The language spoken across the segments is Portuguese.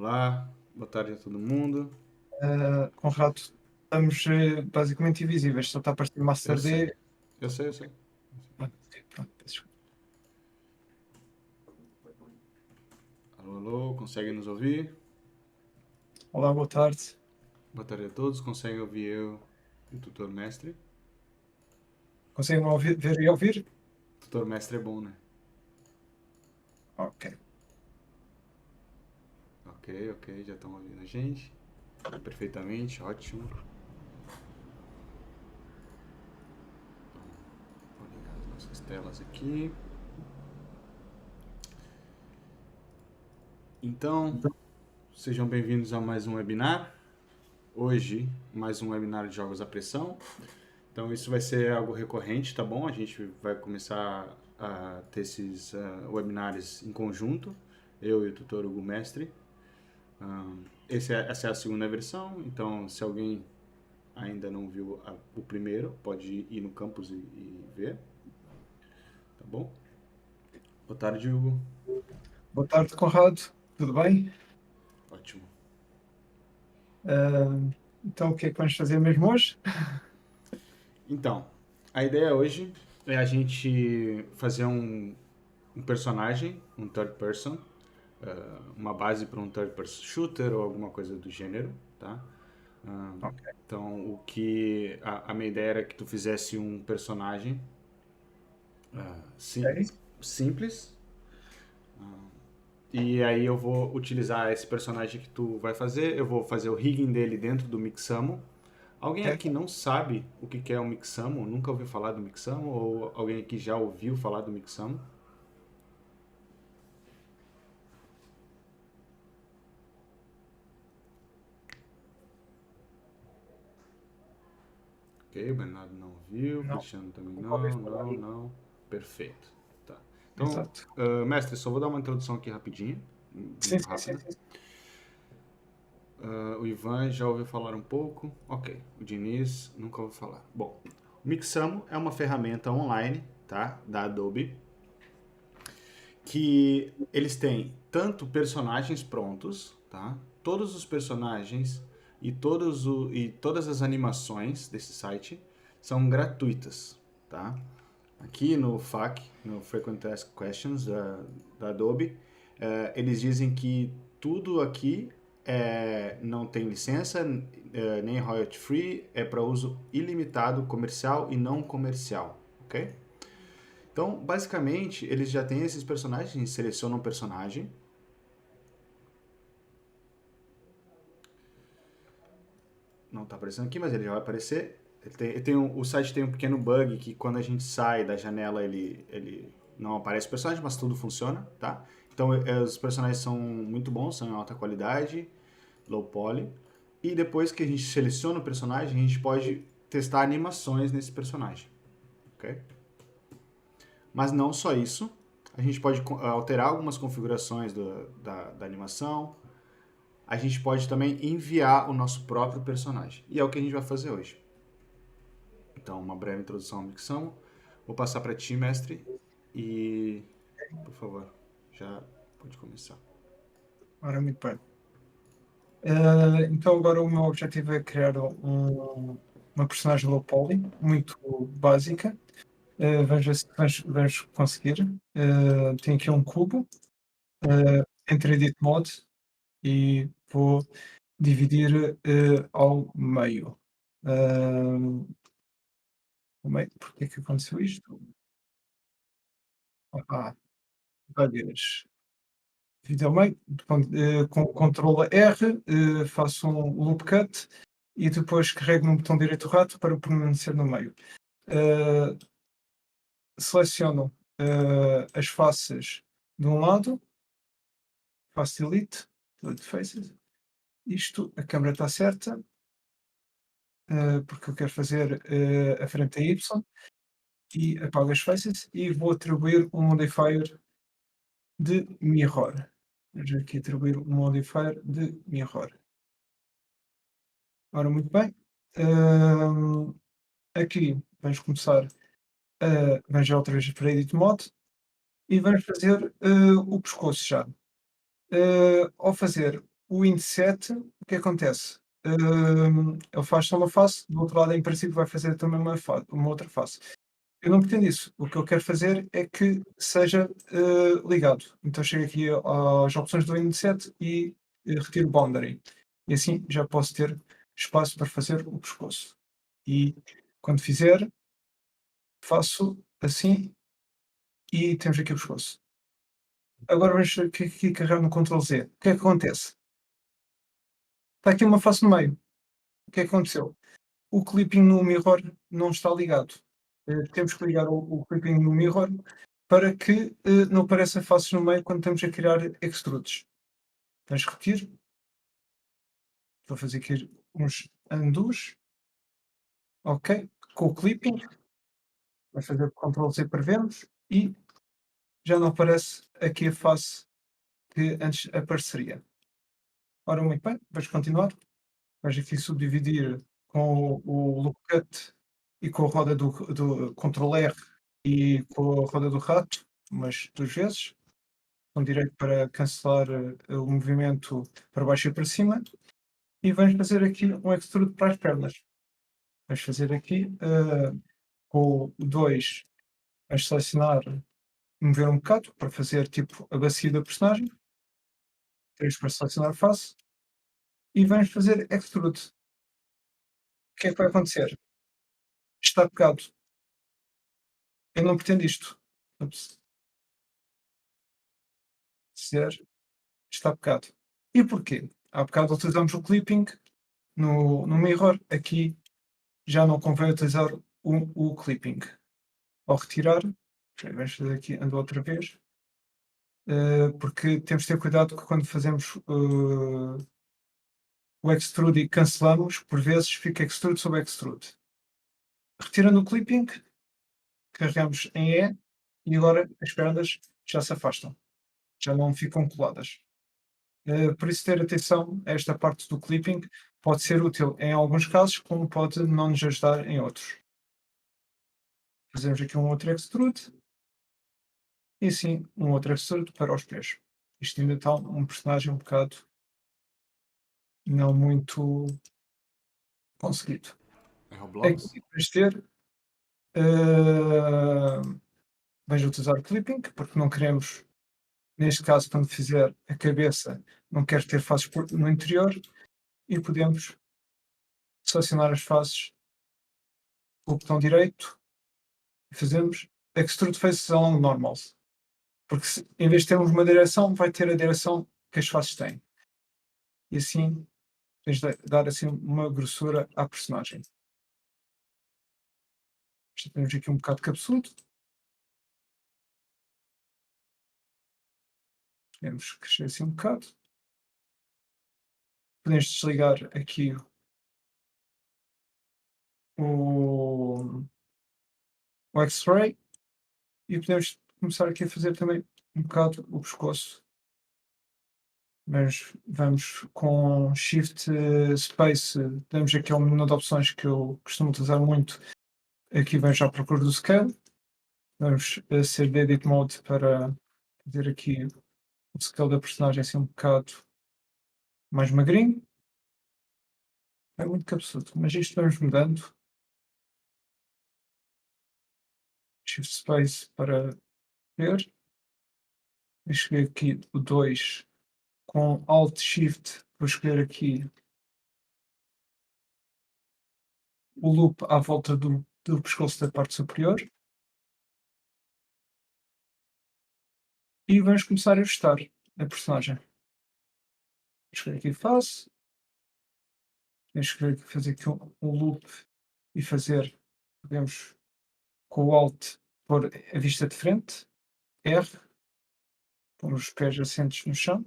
Olá, boa tarde a todo mundo. Conrado, estamos basicamente invisíveis, só está a aparecer Eu Master sei, D. eu sei, eu sei. Ah, ok, pronto, peço desculpa. Alô, alô, conseguem nos ouvir? Olá, boa tarde. Boa tarde a todos, conseguem ouvir eu e o tutor mestre? Conseguem ouvir, ver e ouvir? Tutor mestre é bom, né? Ok. Ok, ok, já estão ouvindo a gente. Perfeitamente, ótimo. Vou ligar as nossas telas aqui. Então, Então, sejam bem-vindos a mais um webinar. Hoje, mais um webinar de jogos à pressão. Então, isso vai ser algo recorrente, tá bom? A gente vai começar a ter esses webinars em conjunto, eu e o tutor Hugo Mestre. Essa é a segunda versão, então se alguém ainda não viu o primeiro, pode ir no campus e ver, tá bom? Boa tarde, Hugo. boa tarde, Conrado. Tudo bem? Ótimo. Ah, então, o que é que vamos fazer mesmo hoje? Então, a ideia hoje é a gente fazer um personagem, um third person, uma base para um third person shooter ou alguma coisa do gênero, tá? Ah, Ok. então, a minha ideia era que tu fizesse um personagem simples. E aí eu vou utilizar esse personagem que tu vai fazer, eu vou fazer o rigging dele dentro do Mixamo. Alguém aqui Certo? não sabe o que é o Mixamo? Nunca ouviu falar do Mixamo? Ou alguém aqui já ouviu falar do Mixamo? Ok, o Bernardo não viu, o Não, Cristiano também nunca ouvi não, falar. não, não. Perfeito. Tá. Então, Exato. mestre, só vou dar uma introdução aqui rapidinho, Sim, muito sim, sim, rápida. sim. O Ivan já ouviu falar um pouco. Ok. O Diniz nunca ouviu falar. Bom, o Mixamo é uma ferramenta online, tá? Da Adobe, que eles têm tanto personagens prontos, tá? Todos os personagens e todas as animações desse site são gratuitas, tá? Aqui no FAQ, no Frequent Asked Questions da Adobe, eles dizem que tudo aqui não tem licença, nem royalty free, é para uso ilimitado, comercial e não comercial, ok? Então, basicamente, eles já têm esses personagens, a gente seleciona um personagem. Não está aparecendo aqui, mas ele já vai aparecer. O site tem um pequeno bug que quando a gente sai da janela ele não aparece o personagem, mas tudo funciona, tá? Então os personagens são muito bons, são em alta qualidade, low poly. E depois que a gente seleciona o personagem, a gente pode testar animações nesse personagem, ok? Mas não só isso, a gente pode alterar algumas configurações da animação. A gente pode também enviar o nosso próprio personagem. E é o que a gente vai fazer hoje. Então, uma breve introdução ao Mixamo. Vou passar para ti, mestre, e, por favor, já pode começar. Ora, muito bem. Então, agora o meu objetivo é criar uma personagem low poly, muito básica. Vamos ver se vamos conseguir. Tenho aqui um cubo entre Edit Mode e vou dividir ao meio. Ao meio. Porque é que aconteceu isto? Buggers. Dividir ao meio, com Ctrl R, faço um loop cut e depois carrego no botão direito do rato para permanecer no meio. Eh, Seleciono as faces de um lado, faço delete faces. Isto, a câmera está certa, porque eu quero fazer a frente a Y e apago as faces e vou atribuir um modifier de mirror. Vamos aqui atribuir um modifier de mirror. Ora, muito bem. Hum, Aqui vamos começar vamos já outra vez para Edit Mode e vamos fazer o pescoço já. Ao fazer o inset, o que acontece? Ele faz só uma face, do outro lado, em princípio, vai fazer também uma outra face. Eu não pretendo isso. O que eu quero fazer é que seja ligado. Então chego aqui às opções do inset e retiro boundary. E assim já posso ter espaço para fazer o pescoço. E quando fizer, faço assim e temos aqui o pescoço. Agora vamos aqui carregar no Ctrl Z. O que é que acontece? Está aqui uma face no meio. O que é que aconteceu? O clipping no mirror não está ligado. Temos que ligar o clipping no mirror para que não apareça faces no meio quando estamos a criar extrudes. Vamos repetir. Vou fazer aqui uns undos. Ok. Com o clipping. Vai fazer Ctrl Z para vermos e já não aparece aqui a face que antes apareceria. Ora, muito bem, vamos continuar. Vais aqui subdividir com o loop cut e com a roda do Ctrl R e com a roda do rato, umas 2 vezes. Com direito para cancelar o movimento para baixo e para cima. E vamos fazer aqui um extrude para as pernas. Vamos fazer aqui com o 2, vamos selecionar, mover um bocado para fazer tipo a bacia da personagem. 3 para selecionar a face. E vamos fazer extrude. O que é que vai acontecer? Está pegado. Eu não pretendo isto. Ups. Dizer, está pegado. E porquê? Há bocado utilizamos o clipping no mirror. Aqui já não convém utilizar o clipping. Ao retirar, vamos fazer aqui, ando outra vez, porque temos de ter cuidado que quando fazemos o extrude e cancelamos, por vezes fica extrude sobre extrude. Retirando o clipping, carregamos em E e agora as pernas já se afastam, já não ficam coladas. Por isso ter atenção a esta parte do clipping pode ser útil em alguns casos, como pode não nos ajudar em outros. Fazemos aqui um outro extrude e sim um outro extrude para os pés. Isto ainda está um personagem um bocado não muito conseguido. É Aqui Roblox? vais ter, uh, vais utilizar o clipping, porque não queremos, neste caso, quando fizer a cabeça, não quero ter faces no interior e podemos selecionar as faces com o botão direito e fazemos Extrude Faces Along Normals. Porque em vez de termos uma direção, vai ter a direção que as faces têm. E assim, tens de dar assim uma grossura à personagem. Já temos aqui um bocado de cabeçudo. Podemos crescer assim um bocado. Podemos desligar aqui o, o X-Ray e podemos começar aqui a fazer também um bocado o pescoço. Mas vamos com Shift Space, temos aqui um menu de opções que eu costumo utilizar muito. Aqui vamos já à procura do Scale. Vamos ser de Edit Mode para fazer aqui o scale da personagem assim um bocado mais magrinho. É muito cabeçudo, mas isto vamos mudando. Shift Space para ver. Eu cheguei aqui o 2 com Alt Shift, vou escolher aqui o loop à volta do pescoço da parte superior. E vamos começar a ajustar a personagem. Vou escolher aqui face. Vou escolher aqui, fazer aqui um loop e fazer, podemos com o Alt pôr a vista de frente. R, pôr os pés assentos no chão.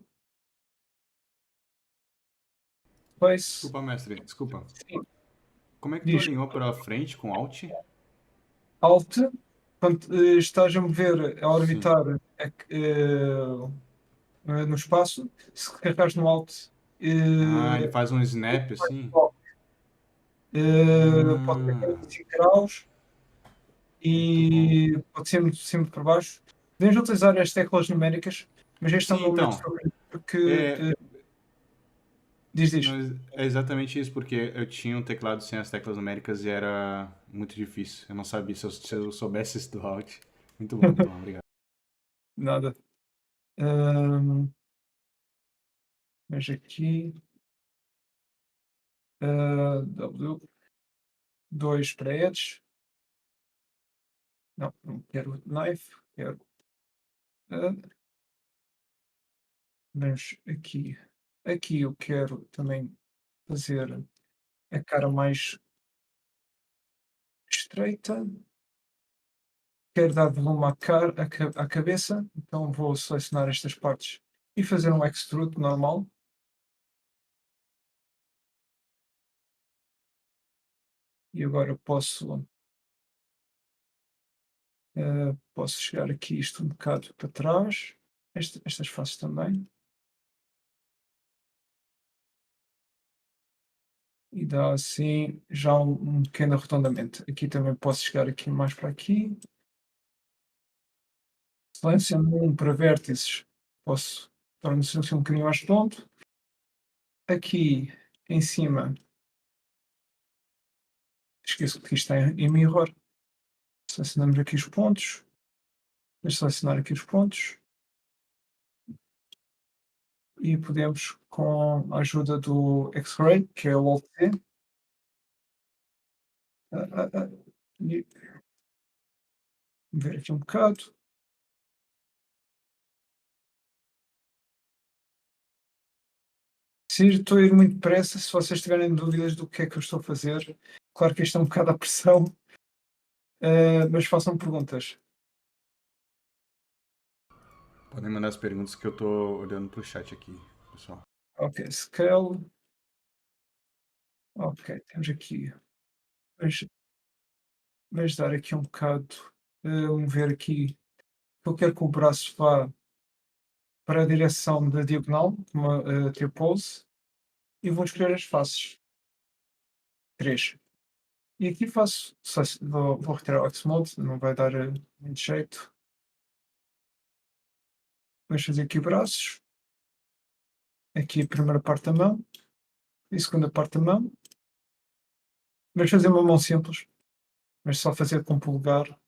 Face. Desculpa, mestre, desculpa. Sim. Como é que tu Diz alinhou para frente com Alt? Alt, quando estás a mover, a Sim. orbitar no espaço, se carregares no Alt, Ah, ele eh, faz um snap assim? pode ser Ah, 45 graus muito bom. e pode ser sempre para baixo. Podemos utilizar as teclas numéricas, mas este é o Sim, meu método então. favorito porque É, Diz. Não, é exatamente isso, porque eu tinha um teclado sem as teclas numéricas e era muito difícil. Eu não sabia se eu soubesse isso do Alt. Muito bom, obrigado. Nada. Hum, Veja aqui. W, 2 para Edge. Não quero knife, quero. ah, mas aqui. Aqui eu quero também fazer a cara mais estreita. Quero dar volume à cabeça, então vou selecionar estas partes e fazer um extrude normal. E agora posso chegar aqui isto um bocado para trás. Estas faces também. E dá assim já um pequeno arredondamento. Aqui também posso chegar aqui mais para aqui. Seleciono para vértices, posso tornar-se assim um bocadinho mais redondo. Aqui em cima, esqueço que isto está em mirror. Selecionamos aqui os pontos. Vamos selecionar aqui os pontos. E podemos, com a ajuda do X-Ray, que é o Alt-T, e ver aqui um bocado. Se estou a ir muito depressa, se vocês tiverem dúvidas do que é que eu estou a fazer, claro que isto é um bocado à pressão, mas façam perguntas. Podem mandar as perguntas que eu tô olhando pro chat aqui, pessoal. Ok, scale. Ok, temos aqui. Vamos, vamos dar aqui um bocado. Vamos ver aqui. Eu quero que o braço vá para a direção da diagonal, uma T-pose, e vou escolher as faces. 3. E aqui vou retirar o X-Mode, não vai dar muito jeito. Vamos fazer aqui braços. Aqui a primeira parte da mão e a segunda parte da mão. Vamos fazer uma mão simples, mas só fazer com o polegar.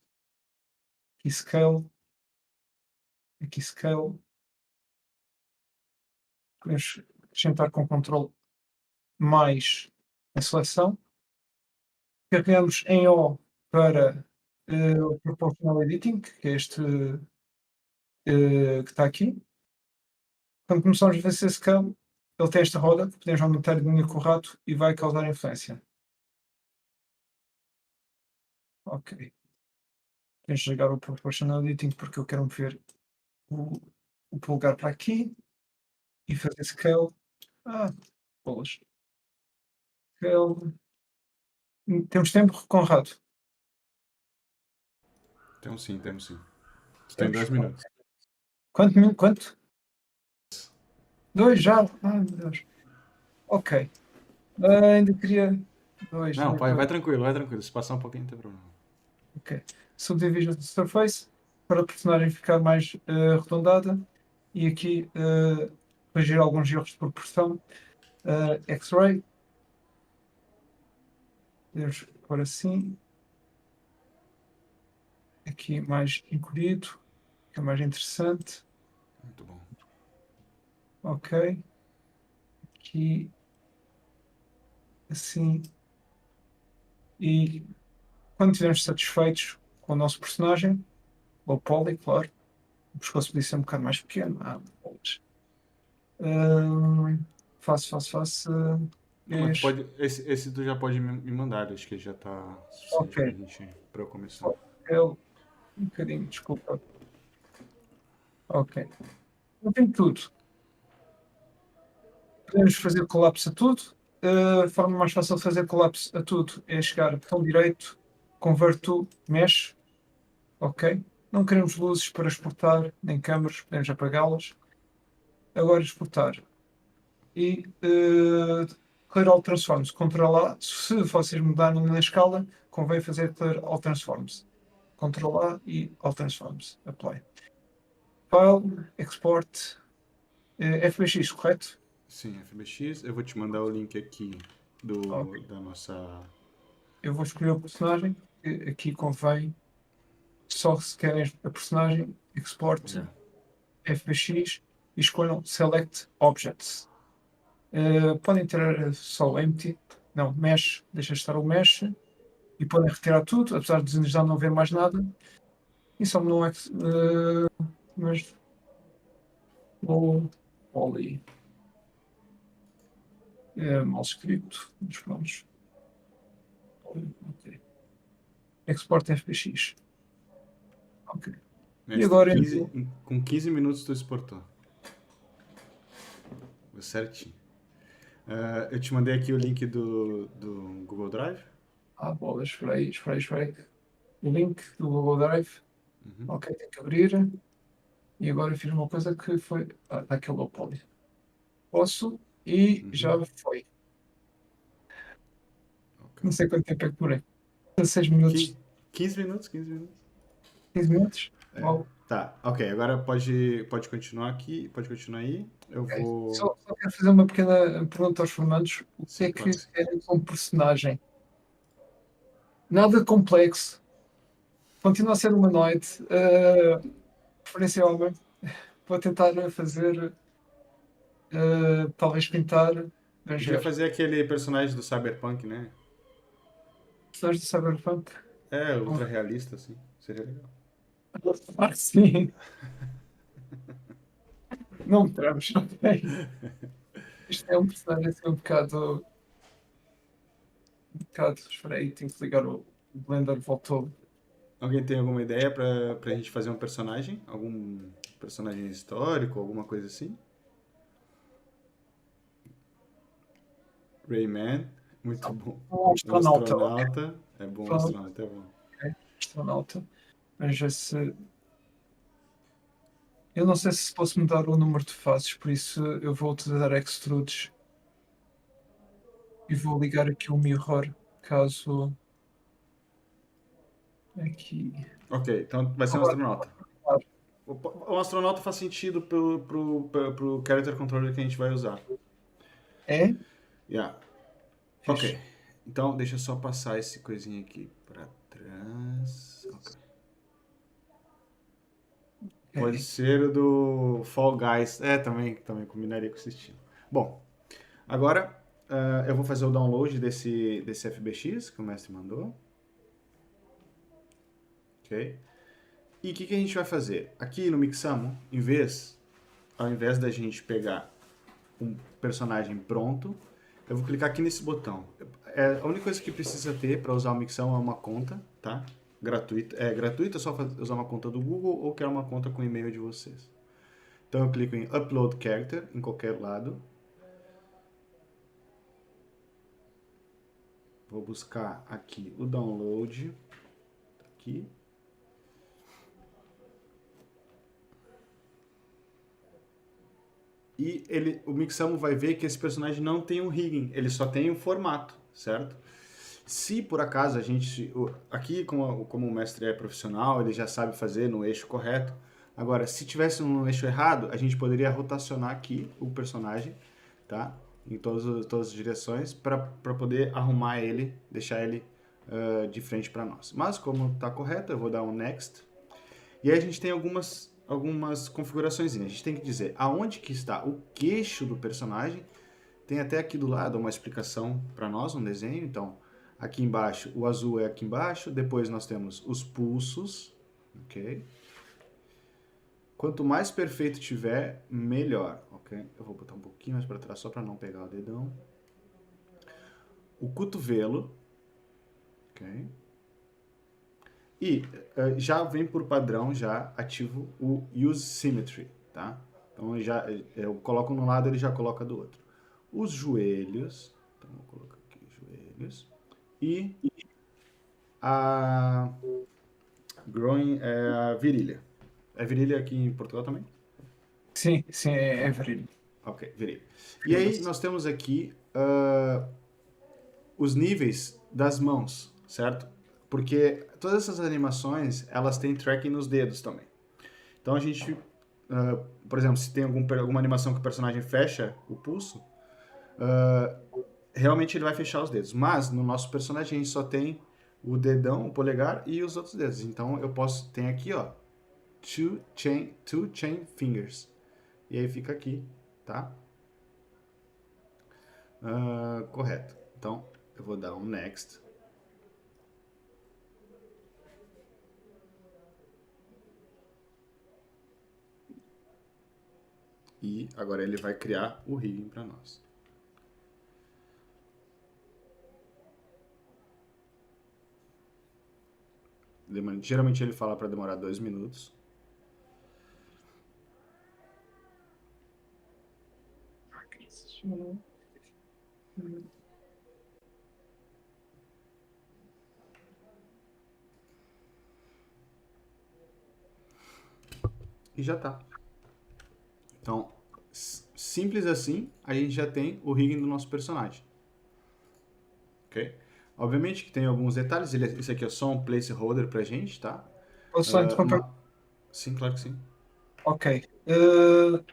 Aqui scale, aqui scale. Podemos acrescentar com controle mais a seleção. Carregamos em O para o Proportional Editing, que é este que está aqui. Quando começamos a fazer scale, ele tem esta roda que podemos aumentar de linha com o rato e vai causar influência. Ok. Podemos chegar ao Proportional Editing porque eu quero mover o, o polegar para aqui e fazer scale. Bolas. Scale. Temos tempo, Conrado? Temos sim, temos sim. Tu tem Temos? 2 minutos. Quanto? 2 já? Ai, meu Deus. Ok. Ainda queria 2. Não, pai, vai tranquilo, vai tranquilo. Se passar um pouquinho, não tem problema. Ok. Subdivision of the surface para a personagem ficar mais arredondada e aqui corrigir alguns erros de proporção. X-ray. Podemos pôr assim. Aqui mais encolhido, que é mais interessante. Muito bom. Ok. Aqui assim. E quando estivermos satisfeitos com o nosso personagem, ou Polly, claro, o pescoço podia ser um bocado mais pequeno. Bolas. Faço. Não, mas tu Este. pode. Esse tu já pode me mandar, acho que já tá Ok. suficiente pra gente. Pra eu começar. Só eu, um bocadinho, desculpa. Ok. Eu tenho tudo. Podemos fazer colapso a tudo. A forma mais fácil de fazer colapso a tudo é chegar botão direito, convert to mesh. Ok. Não queremos luzes para exportar, nem câmaras, podemos apagá-las. Agora exportar. E Clear All Transforms. Ctrl A. Se vocês mudarem na escala, convém fazer Clear All Transforms. Ctrl A e All Transforms. Apply. File, Export. FBX, correto? Sim, FBX. Eu vou te mandar o link aqui Ok. da nossa... Eu vou escolher o personagem, que aqui convém, só se querem a personagem, export Yeah. FBX e escolham Select Objects. Podem ter só o empty, não, mesh, deixa estar o mesh, e podem retirar tudo, apesar de já não haver mais nada. E só não é mas o poly é mal escrito, mas pronto. Ok. Export FBX. Ok. E Mestre, agora eu com 15 minutos tu exportou. Foi certinho. Eu te mandei aqui o link do Google Drive. bola, esperei. O link do Google Drive. Uhum. Ok, tem que abrir. E agora eu fiz uma coisa que foi. Está aqui o poly. Posso e já Uhum. foi. Ok. Não sei quanto tempo é que demorei. 16 minutos, 15 minutos, 15 minutos. 15 minutos. É. Uau. Tá, ok. Agora pode continuar aqui. Pode continuar aí. Eu Ok. vou. Só quero fazer uma pequena pergunta aos formandos. O que Sim, é claro que que sim. querem como personagem? Nada complexo. Continua a ser humanoide. Preferência homem. Vou tentar fazer, talvez pintar. Vamos Podia ver. fazer aquele personagem do Cyberpunk, né? Personagens de Cyberpunk. É, ultra realista, assim. Seria legal. Ah, sim. Não me traves. Ok. Isto é um personagem assim um bocado. Espera aí, tenho que ligar o Blender. Voltou. Alguém tem alguma ideia pra gente fazer um personagem? Algum personagem histórico, alguma coisa assim? Rayman, muito bom. Um Um astronauta. Ok. astronauta, é bom, Astronauta. astronauta é bom. Ok. Astronauta. Mas esse. Eu não sei se posso mudar o número de faces, por isso eu vou utilizar extrudes e vou ligar aqui o mirror, caso aqui. Ok, então vai ser um Agora, astronauta. O astronauta faz sentido pro character controller que a gente vai usar. é? Yeah. Ok, Fixe. então deixa eu só passar esse coisinha aqui pra trás. Ok. Pode Ok. ser o do Fall Guys. Também combinaria com esse estilo. Bom, agora eu vou fazer o download desse FBX que o mestre mandou. Ok? E o que a gente vai fazer? Aqui no Mixamo, ao invés da gente pegar um personagem pronto, eu vou clicar aqui nesse botão. A única coisa que precisa ter para usar o Mixamo é uma conta, tá? Gratuita. É gratuito, é só usar uma conta do Google ou criar uma conta com o e-mail de vocês. Então eu clico em Upload Character em qualquer lado. Vou buscar aqui o download. Aqui. E o Mixamo vai ver que esse personagem não tem um rigging, ele só tem um formato, certo? Se por acaso a gente. Aqui, como o mestre é profissional, ele já sabe fazer no eixo correto. Agora, se tivesse no eixo errado, a gente poderia rotacionar aqui o personagem, tá? Em todas as direções, para poder arrumar ele, deixar ele de frente para nós. Mas, como está correto, eu vou dar um Next. E aí a gente tem algumas configurações. A gente tem que dizer aonde que está o queixo do personagem. Tem até aqui do lado uma explicação para nós, um desenho. Então, aqui embaixo, o azul é aqui embaixo. Depois nós temos os pulsos, ok? Quanto mais perfeito tiver, melhor, ok? Eu vou botar um pouquinho mais para trás só para não pegar o dedão. O cotovelo, ok? E já vem por padrão, já ativo o Use Symmetry, tá? Então eu coloco no lado, ele já coloca do outro. Os joelhos, então vou colocar aqui os joelhos. E a groin é a virilha. É virilha aqui em Portugal também? Sim, sim, é verídico. Ok, virilha. E aí nós temos aqui os níveis das mãos, certo? Porque todas essas animações, elas têm tracking nos dedos também. Então a gente por exemplo, se tem alguma animação que o personagem fecha o pulso, realmente ele vai fechar os dedos. Mas no nosso personagem a gente só tem o dedão, o polegar e os outros dedos. Então eu posso, tem aqui, ó, two chain fingers. E aí fica aqui, tá? Correto. Então eu vou dar um next. E agora ele vai criar o rigging para nós. Geralmente ele fala para demorar 2 minutos. E já tá. Então, simples assim, a gente já tem o rigging do nosso personagem. Ok? Obviamente que tem alguns detalhes. Esse aqui é só um placeholder pra gente, tá? Posso só interromper? Sim, claro que sim. Ok.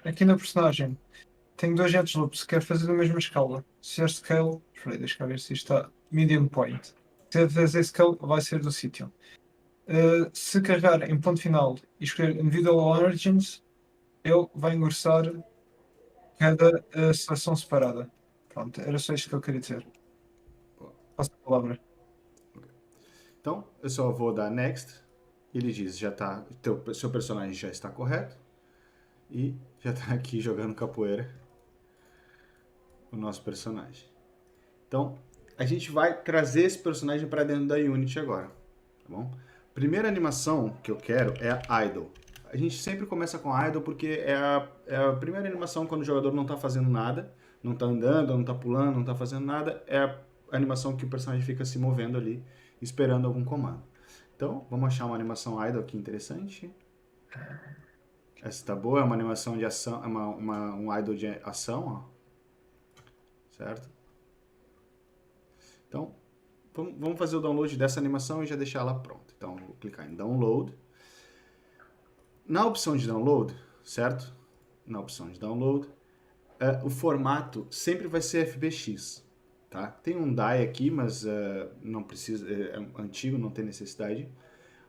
Aqui na personagem tenho dois jet loops. Quero fazer da mesma escala. Se é scale, espera aí, deixa eu ver se isto está medium point. Se é fazer scale, vai ser do sítio. Se carregar em ponto final e escolher Individual Origins, ele vai engrossar cada seleção separada. Pronto, era só isto que eu queria dizer. Passo a palavra. Então, eu só vou dar next. Ele diz, já tá, seu personagem já está correto. E já tá aqui jogando capoeira o nosso personagem. Então, a gente vai trazer esse personagem para dentro da Unity agora, tá bom? Primeira animação que eu quero é a Idle. A gente sempre começa com a Idle porque é a primeira animação quando o jogador não está fazendo nada, não está andando, não está pulando, não está fazendo nada, é a animação que o personagem fica se movendo ali, esperando algum comando. Então, vamos achar uma animação Idle aqui interessante. Essa tá boa, é uma animação de ação, é um Idle de ação, ó. Certo? Então, vamos fazer o download dessa animação e já deixar ela pronta. Então, vou clicar em download. Na opção de download, certo? Na opção de download, o formato sempre vai ser FBX, tá? Tem um DAI aqui, mas não precisa, é antigo, não tem necessidade.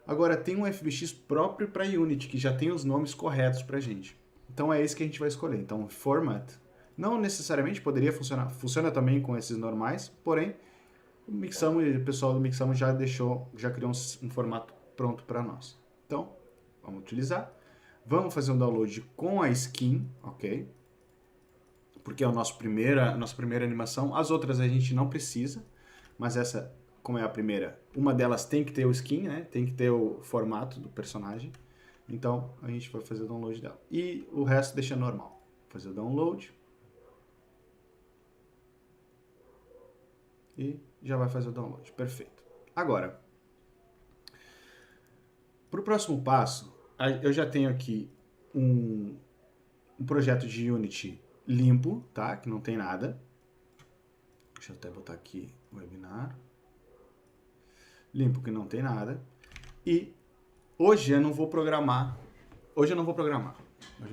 Agora, tem um FBX próprio para Unity, que já tem os nomes corretos pra gente. Então, é esse que a gente vai escolher. Então, format, não necessariamente poderia funcionar, funciona também com esses normais, porém, o pessoal do Mixamo já criou um formato pronto para nós. Então, vamos utilizar. Vamos fazer um download com a skin, ok? Porque é a nossa primeira animação. As outras a gente não precisa, mas essa, como é a primeira, uma delas tem que ter o skin, né? Tem que ter o formato do personagem. Então, a gente vai fazer o download dela. E o resto deixa normal. Fazer o download. E já vai fazer o download. Perfeito. Agora, para o próximo passo, eu já tenho aqui um projeto de Unity limpo, tá? Que não tem nada. Deixa eu até botar aqui o webinar. Limpo, que não tem nada. E hoje eu não vou programar. Hoje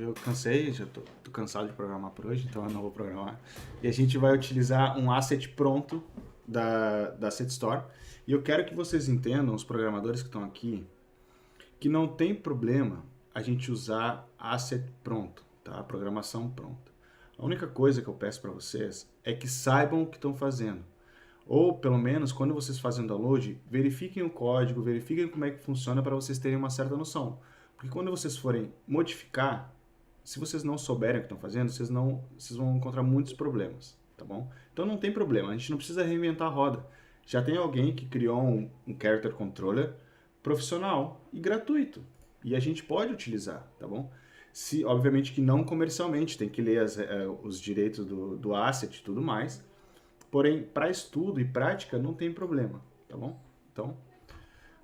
eu cansei, já tô cansado de programar por hoje, então eu não vou programar. E a gente vai utilizar um asset pronto da Asset Store. E eu quero que vocês entendam, os programadores que estão aqui, que não tem problema a gente usar asset pronto, tá? A programação pronta. A única coisa que eu peço para vocês é que saibam o que estão fazendo. Ou, pelo menos, quando vocês fazem o download, verifiquem o código, verifiquem como é que funciona para vocês terem uma certa noção. Porque quando vocês forem modificar, se vocês não souberem o que estão fazendo, vocês vão encontrar muitos problemas, tá bom? Então não tem problema, a gente não precisa reinventar a roda. Já tem alguém que criou um Character Controller profissional e gratuito. E a gente pode utilizar, tá bom? Obviamente que não comercialmente, tem que ler os direitos do asset e tudo mais. Porém, para estudo e prática não tem problema, tá bom? Então,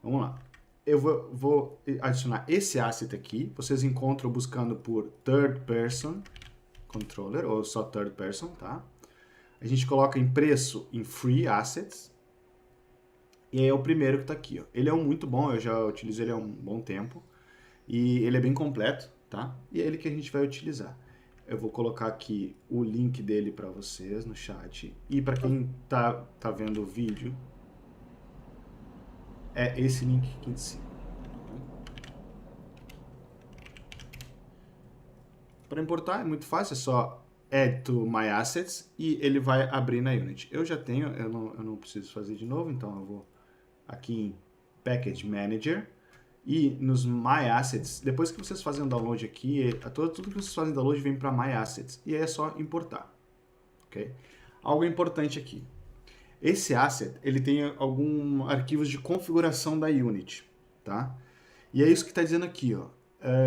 vamos lá. Eu vou adicionar esse asset aqui. Vocês encontram buscando por Third Person Controller, ou só Third Person, tá? A gente coloca em preço em Free Assets. E é o primeiro que está aqui, ó. Ele é muito bom, eu já utilizo ele há um bom tempo. E ele é bem completo, tá? E é ele que a gente vai utilizar. Eu vou colocar aqui o link dele para vocês no chat. E para quem tá vendo o vídeo, é esse link aqui em cima. Para importar é muito fácil, é só add to my assets e ele vai abrir na Unity. Eu já tenho, eu não preciso fazer de novo, então eu vou aqui em Package Manager e nos My Assets, depois que vocês fazem o download aqui, tudo que vocês fazem download vem para My Assets e aí é só importar, ok? Algo importante aqui, esse asset ele tem alguns arquivos de configuração da Unity, tá? E é isso que está dizendo aqui, ó.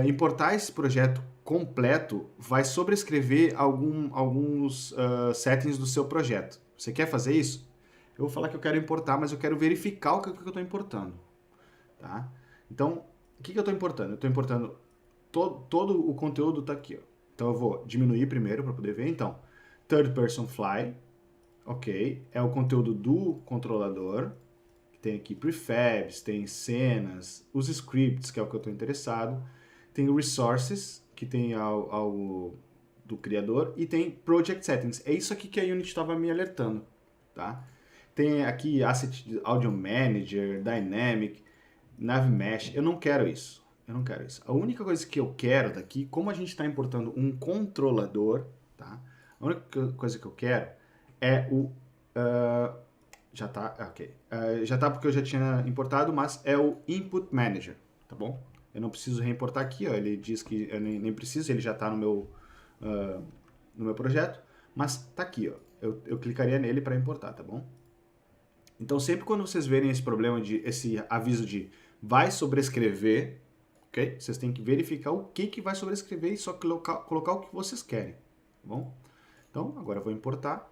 Importar esse projeto completo vai sobrescrever alguns settings do seu projeto. Você quer fazer isso? Eu vou falar que eu quero importar, mas eu quero verificar o que eu estou importando. Tá? Então, o que eu estou importando? Eu estou importando todo o conteúdo está aqui. Ó. Então, eu vou diminuir primeiro para poder ver. Então, Third Person Fly, ok, é o conteúdo do controlador. Tem aqui prefabs, tem cenas, os scripts, que é o que eu estou interessado. Tem o resources, que tem algo do criador. E tem project settings. É isso aqui que a Unity estava me alertando. Tá? Tem aqui Asset Audio Manager, Dynamic, Nav Mesh. Eu não quero isso. Eu não quero isso. A única coisa que eu quero daqui, como a gente está importando um controlador, tá? A única coisa que eu quero é o... já tá, ok. Já tá porque eu já tinha importado, mas é o Input Manager, tá bom? Eu não preciso reimportar aqui, ó. Ele diz que eu nem preciso, ele já tá no meu projeto, mas tá aqui, ó. Eu clicaria nele para importar, tá bom? Então, sempre quando vocês verem esse problema, esse aviso de vai sobrescrever, ok? Vocês têm que verificar o que vai sobrescrever e só colocar o que vocês querem, tá bom? Então, agora eu vou importar.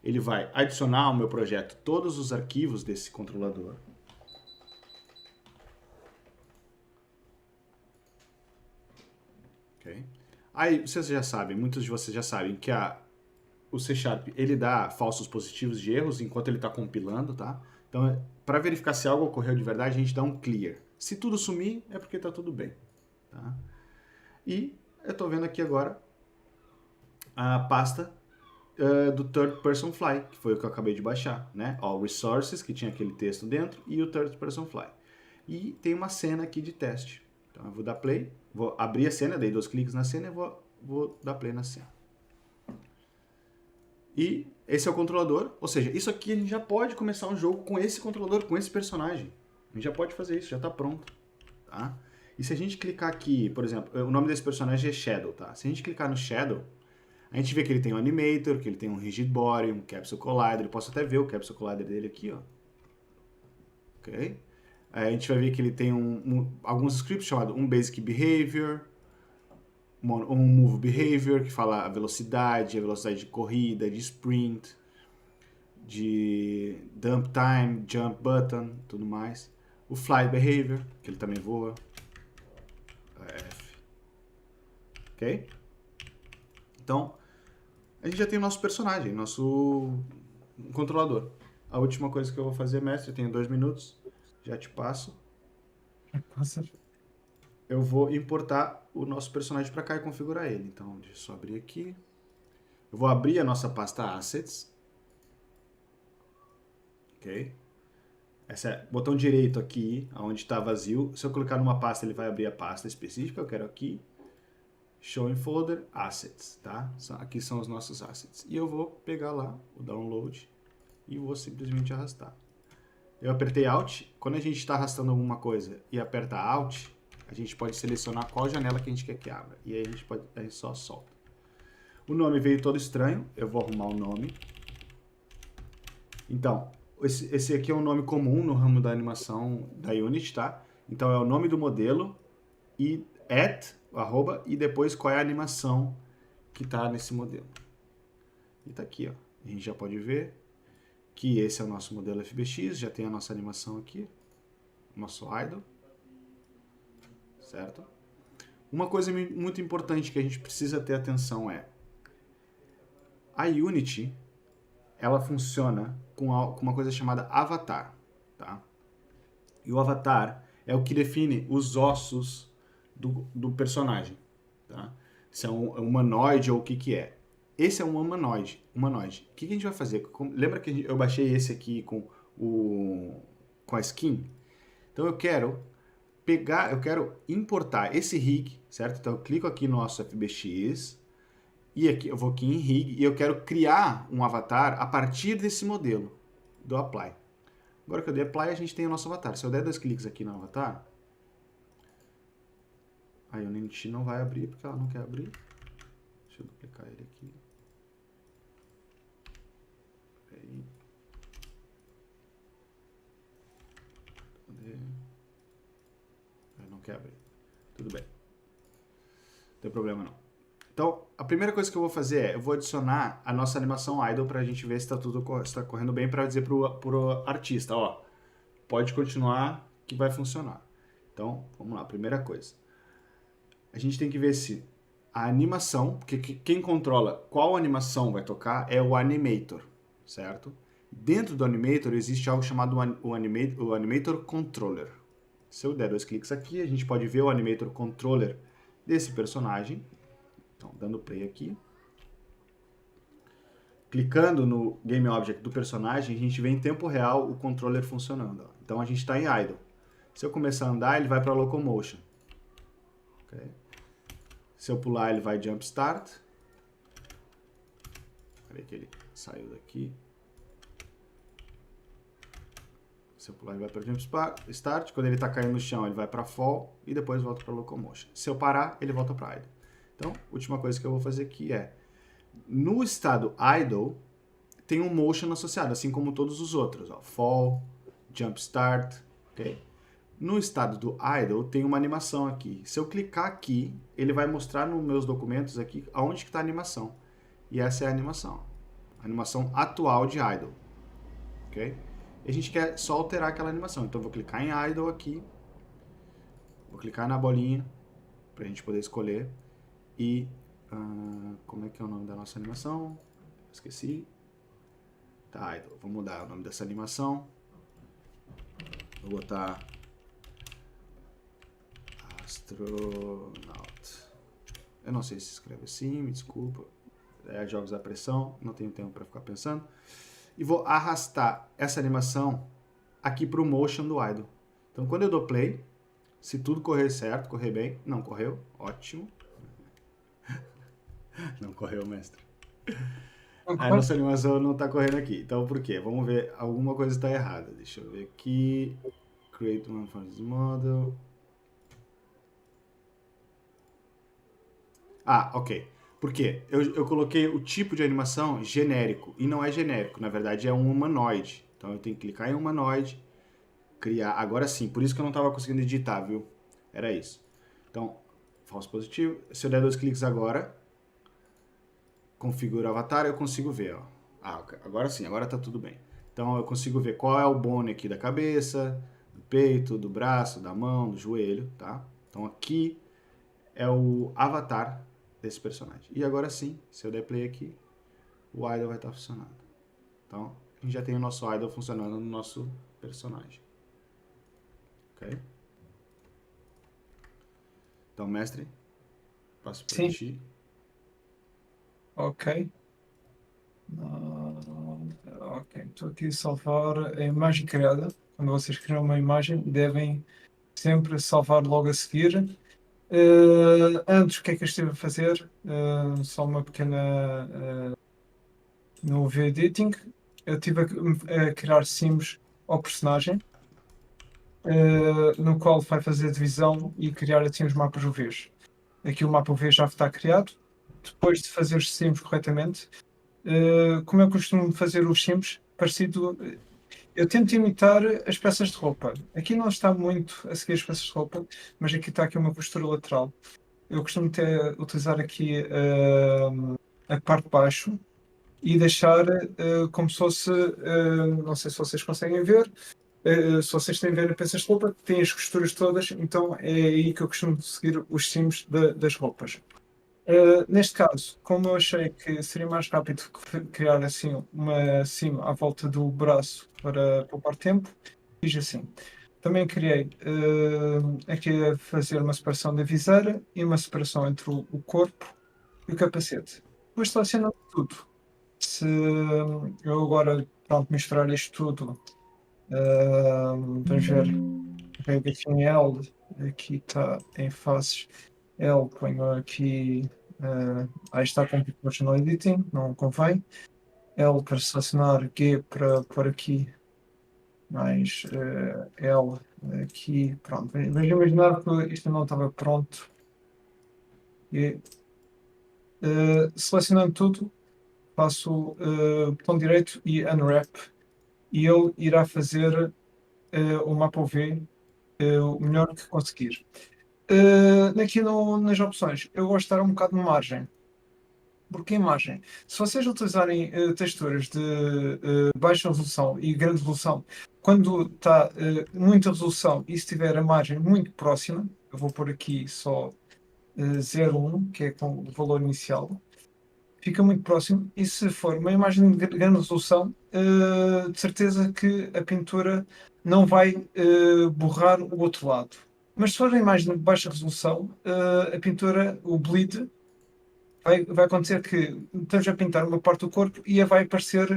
Ele vai adicionar ao meu projeto todos os arquivos desse controlador. Ok? Aí, vocês já sabem, muitos de vocês já sabem que o C Sharp, ele dá falsos positivos de erros enquanto ele está compilando, tá? Então, para verificar se algo ocorreu de verdade, a gente dá um clear. Se tudo sumir, é porque está tudo bem, tá? E eu estou vendo aqui agora a pasta do Third Person Fly, que foi o que eu acabei de baixar, né? All Resources, que tinha aquele texto dentro, e o Third Person Fly. E tem uma cena aqui de teste. Então eu vou dar play, vou abrir a cena, dei 2 cliques na cena e vou dar play na cena. E esse é o controlador, ou seja, isso aqui a gente já pode começar um jogo com esse controlador, com esse personagem. A gente já pode fazer isso, já está pronto, tá? E se a gente clicar aqui, por exemplo, o nome desse personagem é Shadow, tá? Se a gente clicar no Shadow, a gente vê que ele tem um Animator, que ele tem um Rigid Body, um Capsule Collider. Eu posso até ver o Capsule Collider dele aqui, ó. Ok? Aí a gente vai ver que ele tem alguns scripts chamados um Basic Behavior, um Move Behavior, que fala a velocidade de corrida, de sprint, de Dump Time, Jump Button, tudo mais. O Fly Behavior, que ele também voa. F. Ok? Então, a gente já tem o nosso personagem, nosso controlador. A última coisa que eu vou fazer, mestre, eu tenho 2 minutos, já te passo. Eu vou importar o nosso personagem para cá e configurar ele. Então, deixa eu só abrir aqui. Eu vou abrir a nossa pasta Assets. Ok? Esse é o botão direito aqui, onde está vazio. Se eu clicar numa pasta, ele vai abrir a pasta específica. Eu quero aqui. Show in Folder, Assets, tá? Aqui são os nossos assets. E eu vou pegar lá o download e vou simplesmente arrastar. Eu apertei Alt. Quando a gente está arrastando alguma coisa e aperta Alt, a gente pode selecionar qual janela que a gente quer que abra. E aí a gente só solta. O nome veio todo estranho. Eu vou arrumar o nome. Então, esse aqui é um nome comum no ramo da animação da Unity, tá? Então é o nome do modelo e arroba, e depois qual é a animação que está nesse modelo. E tá aqui, ó. A gente já pode ver que esse é o nosso modelo FBX, já tem a nossa animação aqui, nosso idle, certo? Uma coisa muito importante que a gente precisa ter atenção é a Unity, ela funciona com uma coisa chamada avatar, tá? E o avatar é o que define os ossos do personagem, tá? Se é um humanoide ou o que que é. Esse é um humanoide. O que que a gente vai fazer? Lembra que eu baixei esse aqui com a skin? Então eu quero importar esse rig, certo? Então eu clico aqui no nosso FBX e aqui eu vou aqui em rig e eu quero criar um avatar a partir desse modelo do apply. Agora que eu dei apply, a gente tem o nosso avatar. Se eu der 2 cliques aqui no avatar, aí o Unity não vai abrir porque ela não quer abrir. Deixa eu duplicar ele aqui. Aí. Cadê? Não quer abrir. Tudo bem. Não tem problema não. Então, a primeira coisa que eu vou fazer é, eu vou adicionar a nossa animação idle para a gente ver se está tudo está correndo bem, para dizer pro artista, ó, pode continuar que vai funcionar. Então, vamos lá, primeira coisa. A gente tem que ver se a animação, porque quem controla qual animação vai tocar é o animator, certo? Dentro do animator existe algo chamado o animator controller. Se eu der 2 cliques aqui, a gente pode ver o animator controller desse personagem. Então, dando play aqui. Clicando no Game Object do personagem, a gente vê em tempo real o controller funcionando. Então, a gente está em idle. Se eu começar a andar, ele vai para locomotion. Okay. Se eu pular, ele vai jump start. Peraí que ele saiu daqui. Se eu pular, ele vai para jump start. Quando ele está caindo no chão, ele vai para fall e depois volta para locomotion. Se eu parar, ele volta para idle. Então, a última coisa que eu vou fazer aqui é, no estado idle, tem um motion associado, assim como todos os outros, ó, fall, jump start, ok? No estado do idle, tem uma animação aqui. Se eu clicar aqui, ele vai mostrar nos meus documentos aqui aonde que está a animação. E essa é a animação atual de idle, ok? E a gente quer só alterar aquela animação, então eu vou clicar em idle aqui, vou clicar na bolinha, para a gente poder escolher. E como é que é o nome da nossa animação? Esqueci. Tá, então vou mudar o nome dessa animação. Vou botar Astronaut. Eu não sei se escreve assim, me desculpa. É jogos da pressão, não tenho tempo para ficar pensando. E vou arrastar essa animação aqui para o motion do idle. Então quando eu dou play, se tudo correr certo, correr bem, não correu, ótimo. Não correu, mestre. A nossa animação não está correndo aqui. Então, por quê? Vamos ver. Alguma coisa está errada. Deixa eu ver aqui. Create one for this model. Ah, ok. Por quê? Eu coloquei o tipo de animação genérico. E não é genérico. Na verdade, é um humanoide. Então, eu tenho que clicar em humanoide. Criar. Agora sim. Por isso que eu não estava conseguindo editar, viu? Era isso. Então, falso positivo. Se eu der 2 cliques agora... configura o avatar, eu consigo ver, ó. Ah, agora sim, agora tá tudo bem. Então eu consigo ver qual é o bone aqui da cabeça, do peito, do braço, da mão, do joelho, tá? Então aqui é o avatar desse personagem. E agora sim, se eu der play aqui, o idle vai estar funcionando. Então a gente já tem o nosso idle funcionando no nosso personagem. Ok? Então, mestre, passo para ti. Ok. Ok, estou aqui a salvar a imagem criada. Quando vocês criam uma imagem, devem sempre salvar logo a seguir. Antes, o que é que eu estive a fazer? Só uma pequena. No V-Editing, eu estive a criar sims ao personagem, no qual vai fazer a divisão e criar assim os mapas UVs. Aqui o mapa UV já está criado. Depois de fazer os sims corretamente, como eu costumo fazer os sims, parecido, eu tento imitar as peças de roupa. Aqui não está muito a seguir as peças de roupa, mas aqui está aqui uma costura lateral. Eu costumo utilizar aqui a parte de baixo e deixar como se fosse, não sei se vocês conseguem ver, se vocês têm a ver as peças de roupa, tem as costuras todas, então é aí que eu costumo seguir os sims das roupas. Neste caso, como eu achei que seria mais rápido criar assim uma sim à volta do braço para poupar tempo, fiz assim. Também criei aqui a fazer uma separação da viseira e uma separação entre o corpo e o capacete. Depois selecionando tudo. Se eu agora, pronto, misturar isto tudo, vamos ver, carrego aqui em L, aqui está em faces L, ponho aqui, aí está com Proportional Editing, não convém. L para selecionar, G para pôr aqui mais L aqui, pronto. Vamos imaginar que isto não estava pronto. E, selecionando tudo, faço botão direito e Unwrap e ele irá fazer o mapa UV o melhor que conseguir. Aqui nas opções, eu gosto de dar um bocado de margem. Porque a imagem, se vocês utilizarem texturas de baixa resolução e grande resolução, quando está muita resolução e se tiver a margem muito próxima, eu vou pôr aqui só 0,1, que é com o valor inicial, fica muito próximo. E se for uma imagem de grande resolução, de certeza que a pintura não vai borrar o outro lado. Mas se for uma imagem de baixa resolução, a pintura, o bleed, vai acontecer que estamos a pintar uma parte do corpo e vai aparecer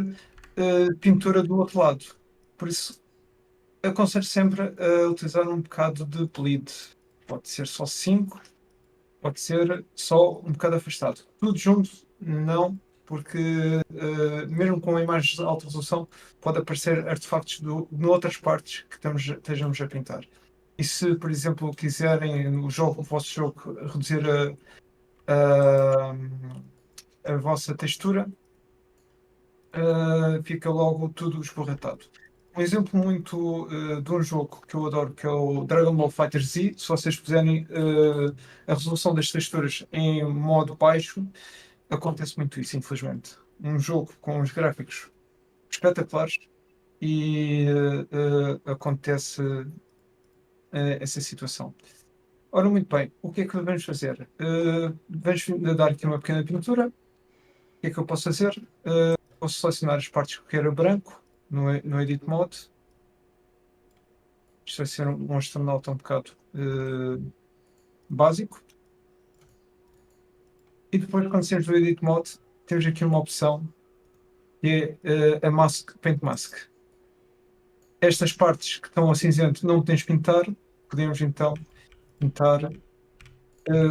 pintura do outro lado. Por isso, aconselho sempre a utilizar um bocado de bleed. Pode ser só 5, pode ser só um bocado afastado. Tudo junto, não, porque mesmo com imagens de alta resolução, pode aparecer artefactos noutras partes que estejamos a pintar. E se, por exemplo, quiserem o vosso jogo reduzir a, a vossa textura, fica logo tudo esborratado. Um exemplo muito de um jogo que eu adoro, que é o Dragon Ball Fighter Z. Se vocês puserem a resolução das texturas em modo baixo, acontece muito isso, infelizmente. Um jogo com os gráficos espetaculares e acontece essa situação. Ora, muito bem, o que é que vamos fazer? Vamos dar aqui uma pequena pintura. O que é que eu posso fazer? Posso selecionar as partes que eu quero branco no Edit Mode. Isto vai ser um astronauta um bocado básico. E depois, quando saímos do Edit Mode, temos aqui uma opção que é a Paint Mask. Estas partes que estão a cinzento não podemos pintar. Podemos então pintar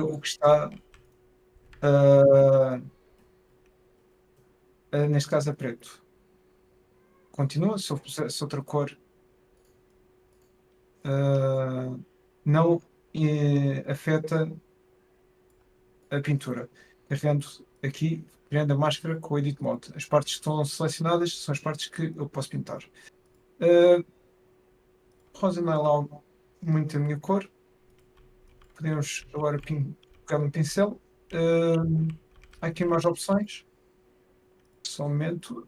o que está, uh, neste caso, a preto. Continua, se eu pusesse outra cor, não afeta a pintura. Carregando aqui, criando a máscara com o Edit Mode. As partes que estão selecionadas são as partes que eu posso pintar. Rosa não é lá muito a minha cor. Podemos agora pegar no pincel. Há aqui mais opções. Só um momento.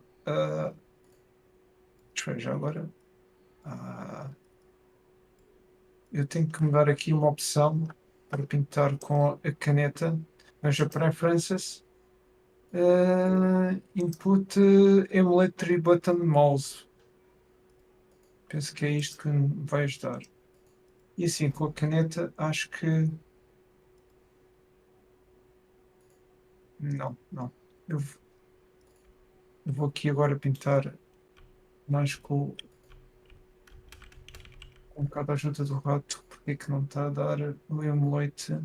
Deixa eu ver já agora. Eu tenho que mudar aqui uma opção para pintar com a caneta. Veja Preferences. Input Emulate Button Mouse. Penso que é isto que me vai ajudar. E assim, com a caneta, acho que. Não, não. Eu vou aqui agora pintar mais com um bocado a ajuda do rato, porque é que não está a dar o Emulate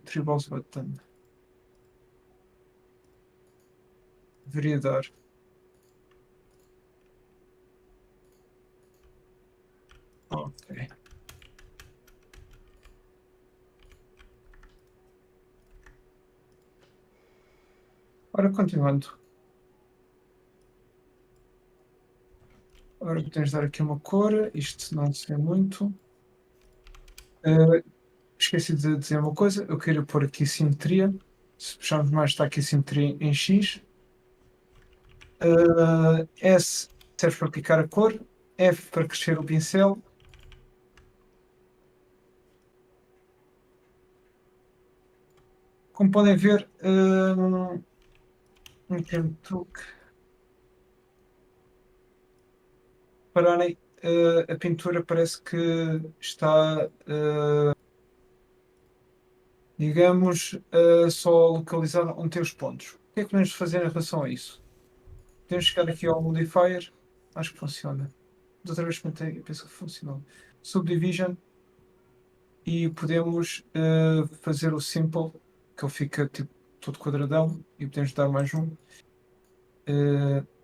Tribals Button. Deveria dar. Ok. Ora, continuando. Agora tens de dar aqui uma cor, isto não se vê muito. Esqueci de dizer uma coisa, eu quero pôr aqui simetria. Se puxarmos mais, está aqui simetria em X. S serve para picar a cor, F para crescer o pincel. Como podem ver, um pequeno truque. Pararem a pintura parece que está, digamos, só localizada onde tem os pontos. O que é que podemos fazer em relação a isso? Podemos chegar aqui ao modifier, acho que funciona. Da outra vez experimentei e penso que funcionou. Subdivision, e podemos fazer o simple, que ele fica tipo todo quadradão, e podemos dar mais um.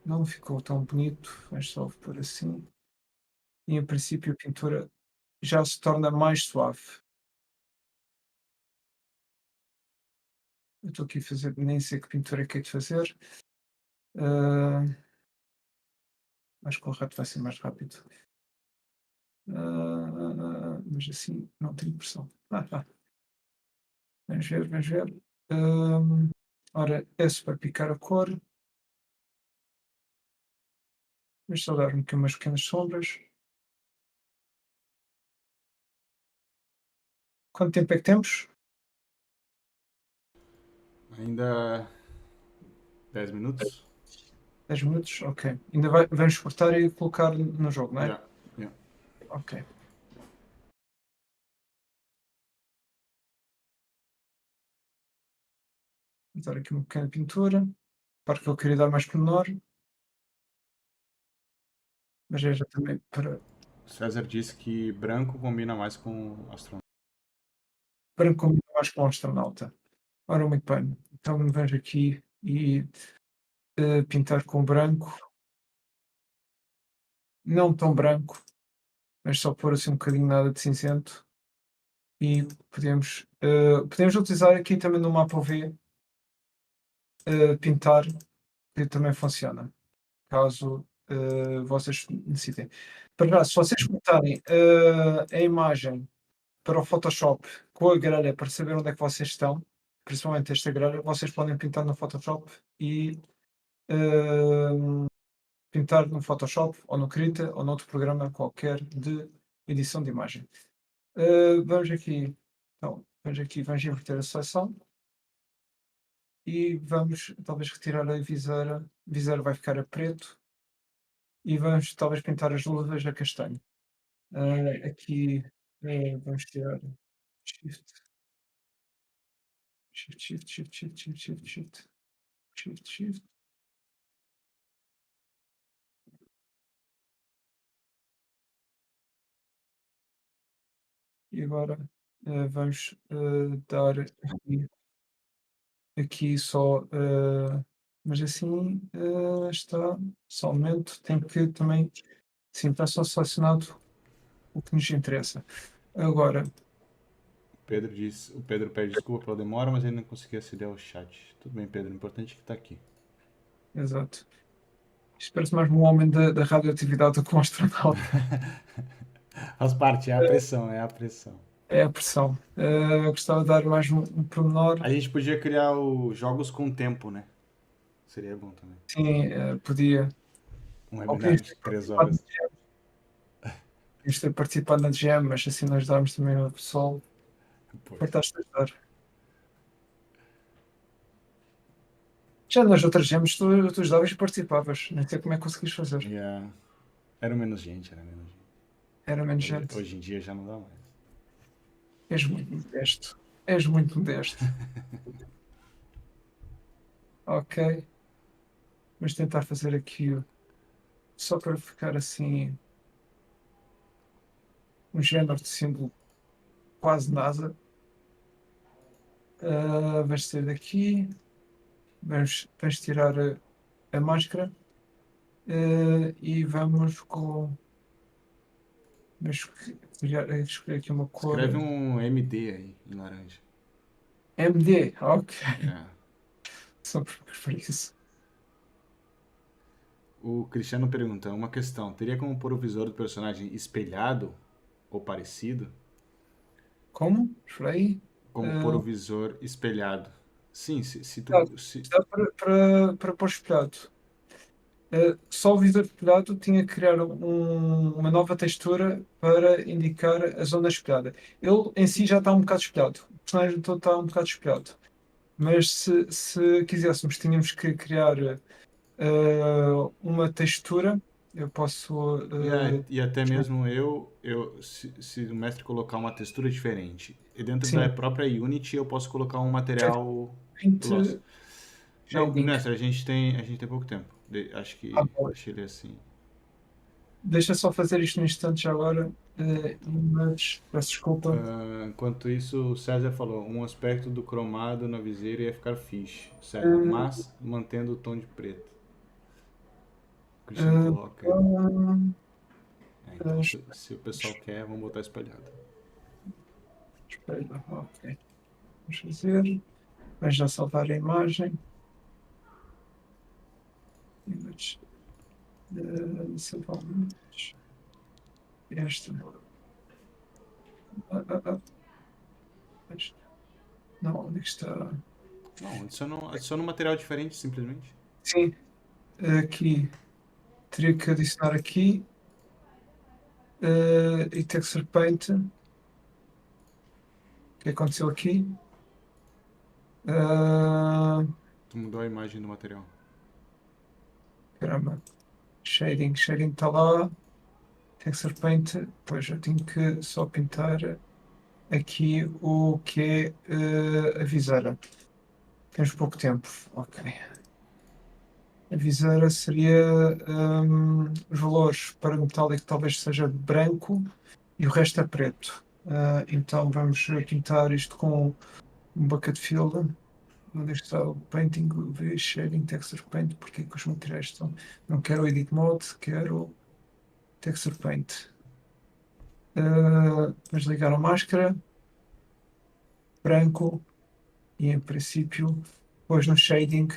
Não ficou tão bonito, mas só por assim. E em princípio a pintura já se torna mais suave. Eu estou aqui a fazer, nem sei que pintura é que é de fazer. Ah, acho que o rato vai ser mais rápido. Mas assim não tenho pressão. Vamos ver, vamos ver. Ora, S para picar a cor. Vamos só dar aqui umas pequenas sombras. Quanto tempo é que temos? Ainda 10 minutos? 10 minutos? Ok. Ainda vamos exportar e colocar no jogo, não é? Yeah, yeah. Ok. Vou dar aqui uma pequena pintura. Para que eu queria dar mais pormenor. Mas é já também para César disse que branco combina mais com astronauta. combinar mais com o astronauta. Ora, muito bem. Então vamos aqui e pintar com branco. Não tão branco, mas só pôr assim um bocadinho nada de cinzento. E podemos utilizar aqui também no mapa UV, pintar, que também funciona, caso vocês necessitem. Para já, se vocês botarem a imagem para o Photoshop com a grelha para saber onde é que vocês estão, principalmente esta grelha, vocês podem pintar no Photoshop e pintar no Photoshop ou no Krita ou noutro programa qualquer de edição de imagem. Vamos aqui, então, vamos inverter a seleção e vamos talvez retirar a viseira. A viseira vai ficar a preto e vamos talvez pintar as luvas a castanho. Aqui vamos tirar shift, shift, shift, shift, shift, shift, shift, shift, shift, shift. E agora vamos dar aqui só, mas assim está, só um momento, tem que também, sim, está só selecionado o que nos interessa. Agora, O Pedro pede desculpa pela demora, mas ele não conseguia aceder ao chat. Tudo bem, Pedro. O importante é que tá aqui. exato. Isto parece mais um homem da radioatividade do que um astronauta. Faz parte, é a pressão, é a pressão. É a pressão. Eu gostava de dar mais um pormenor. A gente podia criar os jogos com tempo, né? Seria bom também. Sim, podia. Um Ou webinar podíamos de ter 3 participado horas. podíamos ter participado na GM, mas assim nós damos também ao pessoal. Pois. Fartaste de ajudar. Já nas outras gems tu ajudavas e participavas. Nem sei como é que conseguiste fazer. Yeah. Era menos gente, era menos gente. Era menos gente. Hoje em dia já não dá mais. És muito modesto. És muito modesto. Ok. Vamos tentar fazer aqui só para ficar assim um género de símbolo quase NASA. Vais sair daqui. Vamos tirar a máscara. E vamos com. Vamos escolher aqui uma cor. Escreve um MD aí, em laranja. MD, ok. Yeah. Só por isso. O Cristiano pergunta, uma questão. Teria como pôr o visor do personagem espelhado ou parecido? Como? Espera aí. Como pôr o visor espelhado? Sim, se Dá, tu... Se... dá para pôr espelhado. Só o visor espelhado tinha que criar uma nova textura para indicar a zona espelhada. Ele em si já está um bocado espelhado. O personagem todo está um bocado espelhado. Mas se quiséssemos, tínhamos que criar uma textura Eu posso. E até mesmo se o mestre colocar uma textura diferente, e dentro da Sim, própria Unity eu posso colocar um material gloss. Paint Não, Shading. mestre, a gente tem pouco tempo. Acho que Boa. deixa ele assim. Deixa só fazer isto no instante já agora. Mas peço desculpa. Enquanto isso, o César falou, um aspecto do cromado na viseira ia ficar fixe, César, Uh, mas mantendo o tom de preto. O Christian uh, coloca. uh, Então se o pessoal quer, vamos botar espalhado. Espera, ok. Vamos fazer. Vais já salvar a imagem. Image. Salvar image. Esta. Ah, ah, ah. Esta. Não, onde é que está? Não, adiciona um material diferente, simplesmente. Sim, aqui. Teria que adicionar aqui. E Texture Paint. O que aconteceu aqui? Ah, Tu mudou a imagem do material. caramba. Shading. Shading está lá. Texture Paint. Pois eu tenho que só pintar aqui o que é a viseira. Temos pouco tempo. Ok. A viseira seria os valores para metálico talvez seja branco e o resto é preto. Então vamos pintar isto com um bucket fill. Onde está o painting, o shading, texture paint, porque que os materiais estão. Não quero edit mode, quero texture paint. Vamos ligar a máscara, branco, e em princípio, depois no shading,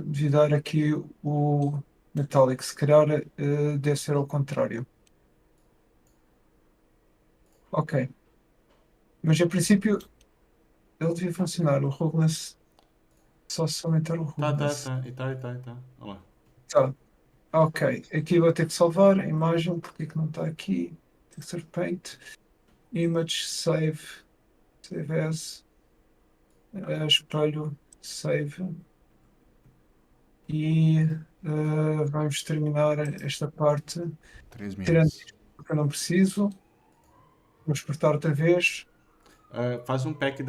devia dar aqui o metallic. Se calhar deve ser ao contrário. Ok, mas em princípio ele devia funcionar. O roughness, só se aumentar o roughness. Tá. Olha lá. Tá. Ok, aqui vou ter que salvar a imagem, porque é que não está aqui? Texture Paint, Image, Save as, espelho, Save. E vamos terminar esta parte, 3 tirando minutos. isto porque eu não preciso. Vou exportar outra vez. Faz um pack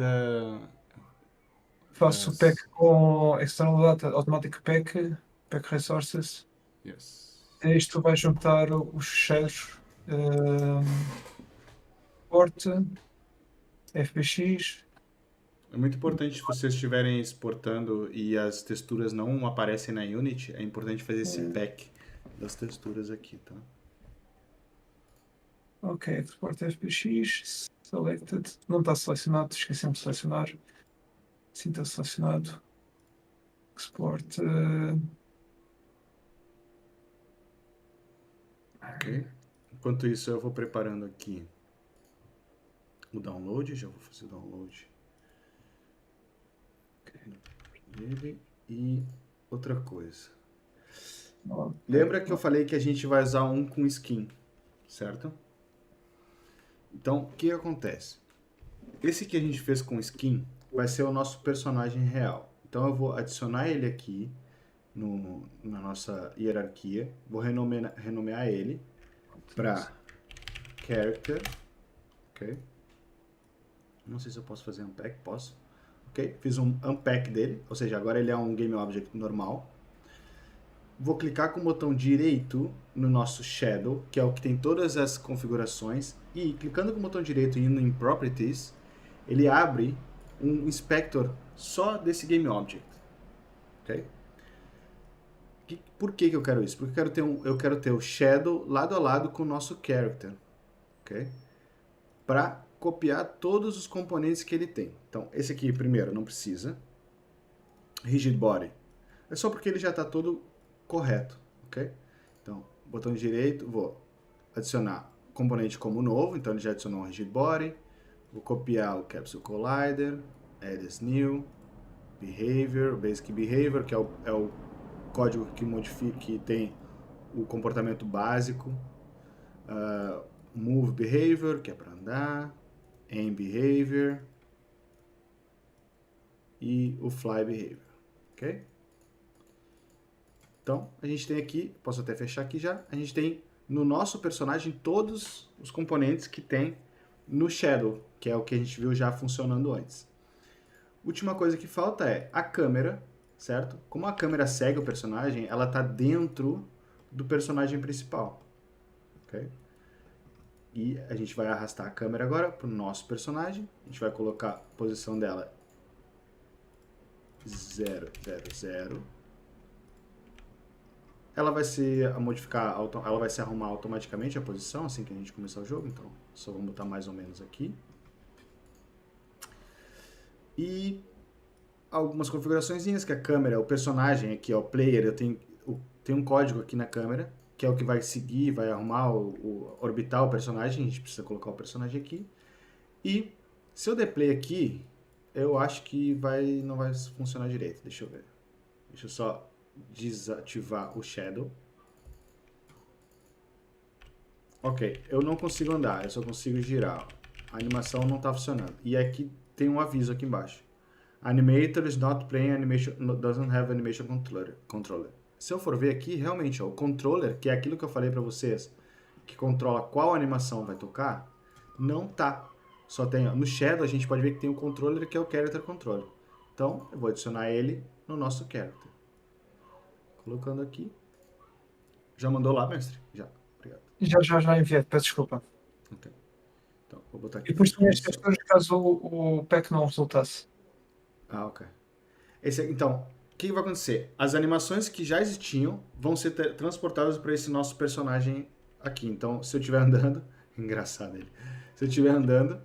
Faço o pack das. com External Data Automatic Pack, Pack Resources. Yes. Isto vai juntar os fecheiros Port, FBX. É muito importante se vocês estiverem exportando e as texturas não aparecem na Unity, é importante fazer esse pack das texturas aqui, tá? Ok, Export FBX, Selected. Não está selecionado, esqueci-me de selecionar. Sim, está selecionado. Export. Ok. Enquanto isso, eu vou preparando aqui o download. Já vou fazer o download dele. E outra coisa. Lembra que eu falei que a gente vai usar um com skin, certo? Então, o que acontece? Esse que a gente fez com skin vai ser o nosso personagem real. Então eu vou adicionar ele aqui na nossa hierarquia. Vou renomear ele para character. Ok? Não sei se eu posso fazer unpack. Posso. Ok? Fiz um unpack dele. Ou seja, agora ele é um game object normal. Vou clicar com o botão direito no nosso shadow, que é o que tem todas as configurações. E clicando com o botão direito e indo em properties, ele abre um inspector só desse game object. Ok? Por que eu quero isso? Porque eu quero ter o shadow lado a lado com o nosso character. Ok? Para copiar todos os componentes que ele tem. Então, esse aqui, primeiro, não precisa. Rigid body. É só porque ele já está todo correto. Ok? Então, botão direito, vou adicionar componente como novo. Então, ele já adicionou um rigid body. Vou copiar o capsule collider. Add as new. Behavior, basic behavior, que é o código que modifica, que tem o comportamento básico. Move behavior, que é para andar. Aim behavior. E o fly behavior. Ok? Então, a gente tem aqui, posso até fechar aqui já, a gente tem no nosso personagem todos os componentes que tem no Shadow, que é o que a gente viu já funcionando antes. Última coisa que falta é a câmera, certo? Como a câmera segue o personagem, ela está dentro do personagem principal, ok? E a gente vai arrastar a câmera agora para o nosso personagem, a gente vai colocar a posição dela 0, 0, 0. Ela vai se modificar, ela vai se arrumar automaticamente a posição assim que a gente começar o jogo, então só vamos botar mais ou menos aqui. E algumas configurações que a câmera, o personagem aqui, ó, o player, tem um código aqui na câmera, que é o que vai seguir, vai arrumar, orbitar o personagem, a gente precisa colocar o personagem aqui. E se eu der play aqui, eu acho que não vai funcionar direito, deixa eu ver. Deixa eu só desativar o Shadow. Ok, eu não consigo andar, eu só consigo girar. A animação não está funcionando. E aqui tem um aviso aqui embaixo. Animator is not playing animation, doesn't have animation controller. Se eu for ver aqui, realmente, ó, o controller, que é aquilo que eu falei para vocês, que controla qual animação vai tocar, não tá. Só tem, no Shadow a gente pode ver que tem o controller, que é o Character Controller. Então, eu vou adicionar ele no nosso Character. Colocando aqui. Já mandou lá, mestre? Já. Obrigado. Já enviei, peço desculpa. Ok. Então, vou botar E aqui. depois tinha as questões caso o pack não resultasse. Ah, ok. Então, o que vai acontecer? As animações que já existiam vão ser transportadas para esse nosso personagem aqui. Então, se eu estiver andando, engraçado ele. Se eu estiver andando,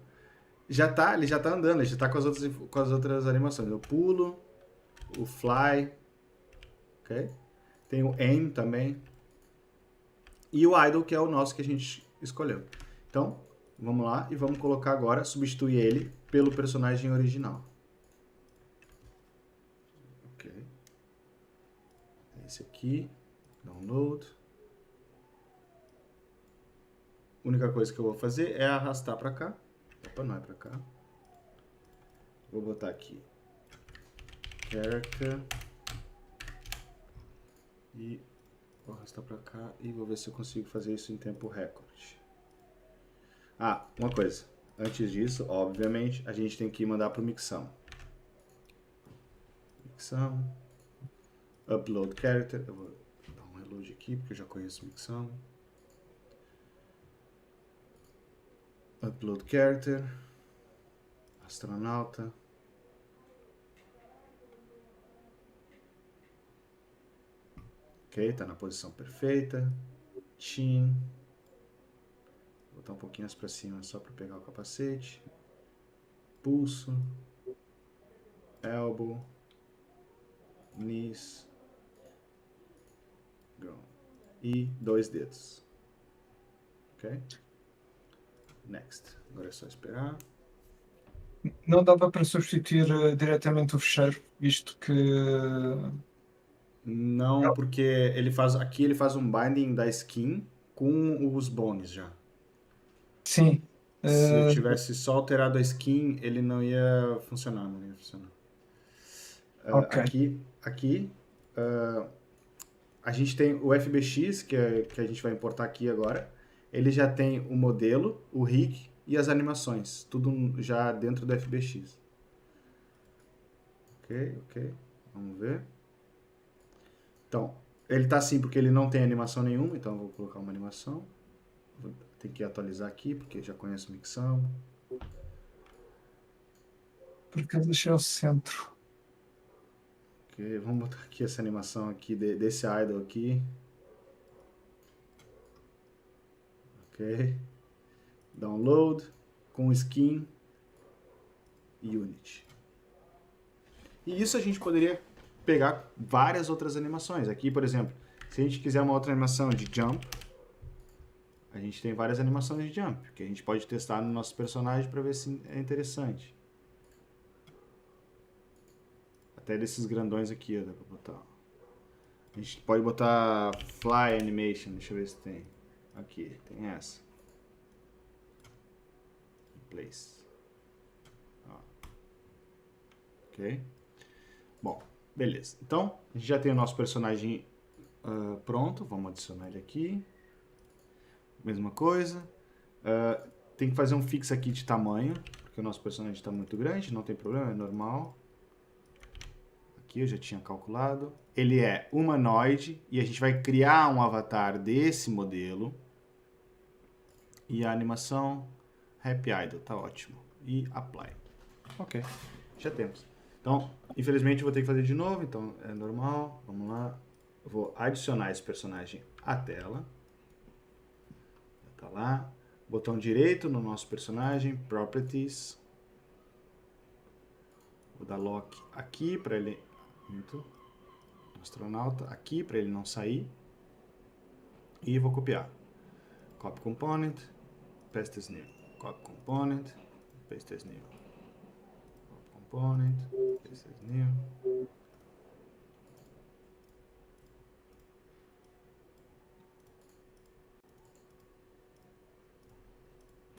ele já tá andando, ele já tá com as outras animações. Eu pulo, o fly, ok? Tem o aim também. E o idle, que é o nosso que a gente escolheu. Então, vamos lá e vamos colocar agora, substituir ele pelo personagem original. Ok. Esse aqui, download. A única coisa que eu vou fazer é arrastar para cá. Opa, não é para cá. Vou botar aqui character e vou arrastar para cá e vou ver se eu consigo fazer isso em tempo recorde. Ah, uma coisa. Antes disso, obviamente, a gente tem que mandar para o Mixamo. Mixamo. Upload character. Eu vou dar um reload aqui porque eu já conheço o Mixamo. Upload character. Astronauta. Ok, tá na posição perfeita. Chin. Vou botar um pouquinho mais pra cima só para pegar o capacete. Pulso. Elbow. Knees. Ground. E 2 dedos. Ok? Next. Agora é só esperar. Não dava para substituir diretamente o fecheiro, visto que. Não, porque aqui ele faz um binding da skin com os bones já. Sim. Se eu tivesse só alterado a skin, ele não ia funcionar, não ia funcionar. Ok. Aqui a gente tem o FBX, que a gente vai importar aqui agora. Ele já tem o modelo, o rig e as animações, tudo já dentro do FBX. Ok. Vamos ver. Então, ele tá assim porque ele não tem animação nenhuma, então eu vou colocar uma animação. Vou ter que atualizar aqui, porque já conheço o Mixamo. Porque eu deixei ao centro. Ok, vamos botar aqui essa animação aqui desse idol aqui. Ok. Download com skin e Unity. E isso a gente poderia pegar várias outras animações. Aqui, por exemplo, se a gente quiser uma outra animação de jump, a gente tem várias animações de jump, que a gente pode testar no nosso personagem para ver se é interessante. Até desses grandões aqui, ó, dá pra botar. A gente pode botar Fly Animation, deixa eu ver se tem. Aqui, tem essa. Place. Ó. Ok? Bom, beleza. Então, a gente já tem o nosso personagem Pronto, vamos adicionar ele aqui. Mesma coisa. Tem que fazer um fix aqui de tamanho, porque o nosso personagem está muito grande, não tem problema, é normal. Aqui eu já tinha calculado. Ele é humanoide e a gente vai criar um avatar desse modelo. E a animação Happy Idle, tá ótimo. E Apply. Ok, já temos. Então, infelizmente eu vou ter que fazer de novo, então é normal. Vamos lá. Eu vou adicionar esse personagem à tela. Já tá lá. Botão direito no nosso personagem, Properties. Vou dar lock aqui para ele... Astronauta aqui para ele não sair. E vou copiar. Copy Component. Paste as new. Copy Component. Paste as new. Copy Component. Paste as new.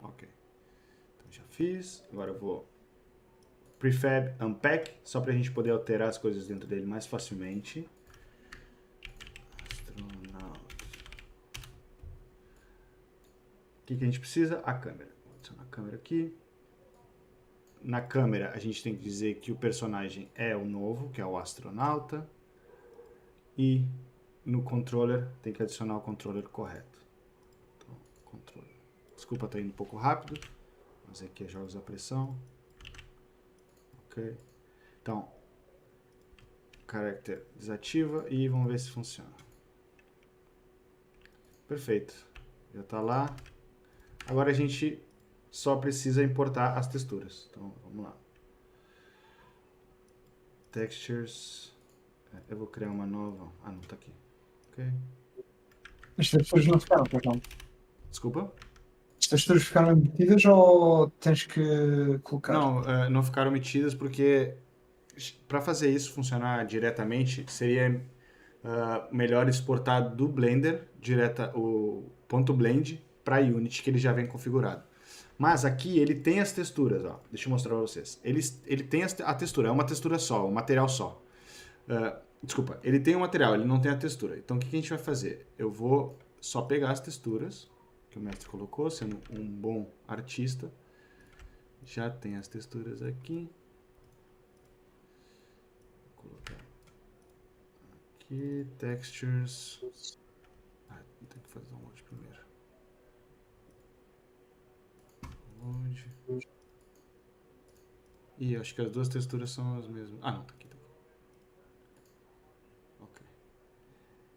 Ok. Então já fiz. Agora eu vou prefab unpack, só para a gente poder alterar as coisas dentro dele mais facilmente. Astronauta. O que a gente precisa? A câmera. Vou adicionar a câmera aqui. Na câmera a gente tem que dizer que o personagem é o novo, que é o astronauta. E no controller tem que adicionar o controller correto. Então, controller. Desculpa, tá indo um pouco rápido, mas aqui é jogos à pressão. Ok. Então, character desativa e vamos ver se funciona. Perfeito. Já está lá. Agora a gente só precisa importar as texturas. Então, vamos lá. Textures. Eu vou criar uma nova. Ah, não, está aqui. Ok. As texturas não ficaram, pois não? Desculpa? As texturas ficaram embutidas ou tens que colocar? Não, não ficaram omitidas porque para fazer isso funcionar diretamente seria melhor exportar do Blender o ponto .blend para Unity, que ele já vem configurado. Mas aqui ele tem as texturas, ó. Deixa eu mostrar para vocês. Ele tem a textura, é uma textura só, um material só. Desculpa, ele tem o material, ele não tem a textura. Então o que a gente vai fazer? Eu vou só pegar as texturas que o mestre colocou, sendo um bom artista. Já tem as texturas aqui. Vou colocar aqui, textures. Tem que fazer o download primeiro. Download. E acho que as duas texturas são as mesmas. Ah, não, tá aqui. Ok.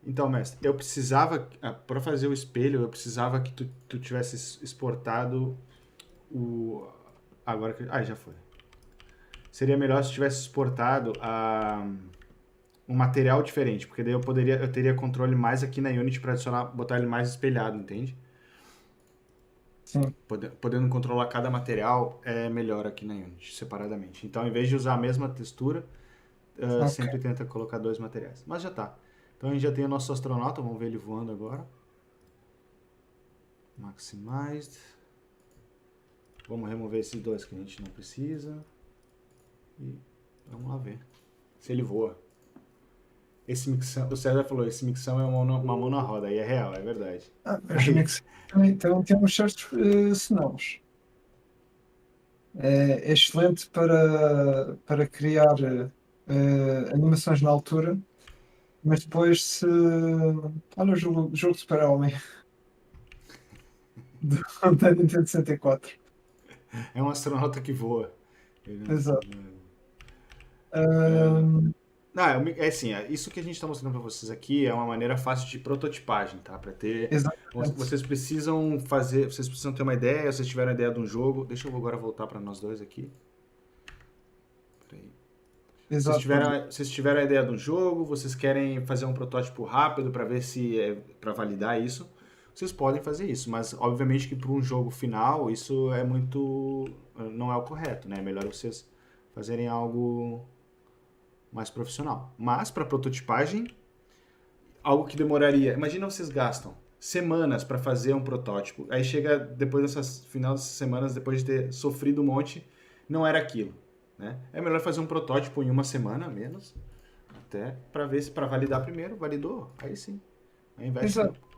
Então, mestre, eu precisava, para fazer o espelho, eu precisava que tu tivesse exportado o... Agora que... Ah, já foi. Seria melhor se tivesse exportado um material diferente, porque daí eu teria controle mais aqui na Unity para adicionar, botar ele mais espelhado, entende? Sim. Podendo controlar cada material é melhor aqui na Unity, separadamente. Então, em vez de usar a mesma textura, Ok. sempre tenta colocar dois materiais. Mas já tá. Então, a gente já tem o nosso astronauta, vamos ver ele voando agora. Maximized. Vamos remover esses dois que a gente não precisa. E vamos lá ver se ele voa. Esse mixão, o César falou, esse mixão é uma mão na roda, aí é real, é verdade. Mas o mix também tem uns certos sinais. É excelente para criar animações na altura, mas depois se. Olha o jogo de Super-Homem da Nintendo 64. É um astronauta que voa. Exato. Não, é assim, isso que a gente está mostrando para vocês aqui é uma maneira fácil de prototipagem, tá? Para ter, Exatamente. vocês precisam fazer, vocês precisam ter uma ideia, vocês tiveram a ideia de um jogo. Deixa eu agora voltar para nós dois aqui. Peraí. Vocês tiveram a ideia do jogo, vocês querem fazer um protótipo rápido para ver se para validar isso, vocês podem fazer isso, mas obviamente que para um jogo final isso é muito não é o correto, né? É melhor vocês fazerem algo mais profissional. Mas para prototipagem, algo que demoraria, imagina vocês gastam semanas para fazer um protótipo, aí chega depois dessas final dessas semanas, depois de ter sofrido um monte, não era aquilo. Né? É melhor fazer um protótipo em uma semana, menos, até, para ver se para validar primeiro, validou, aí sim, aí investe Exato. tempo.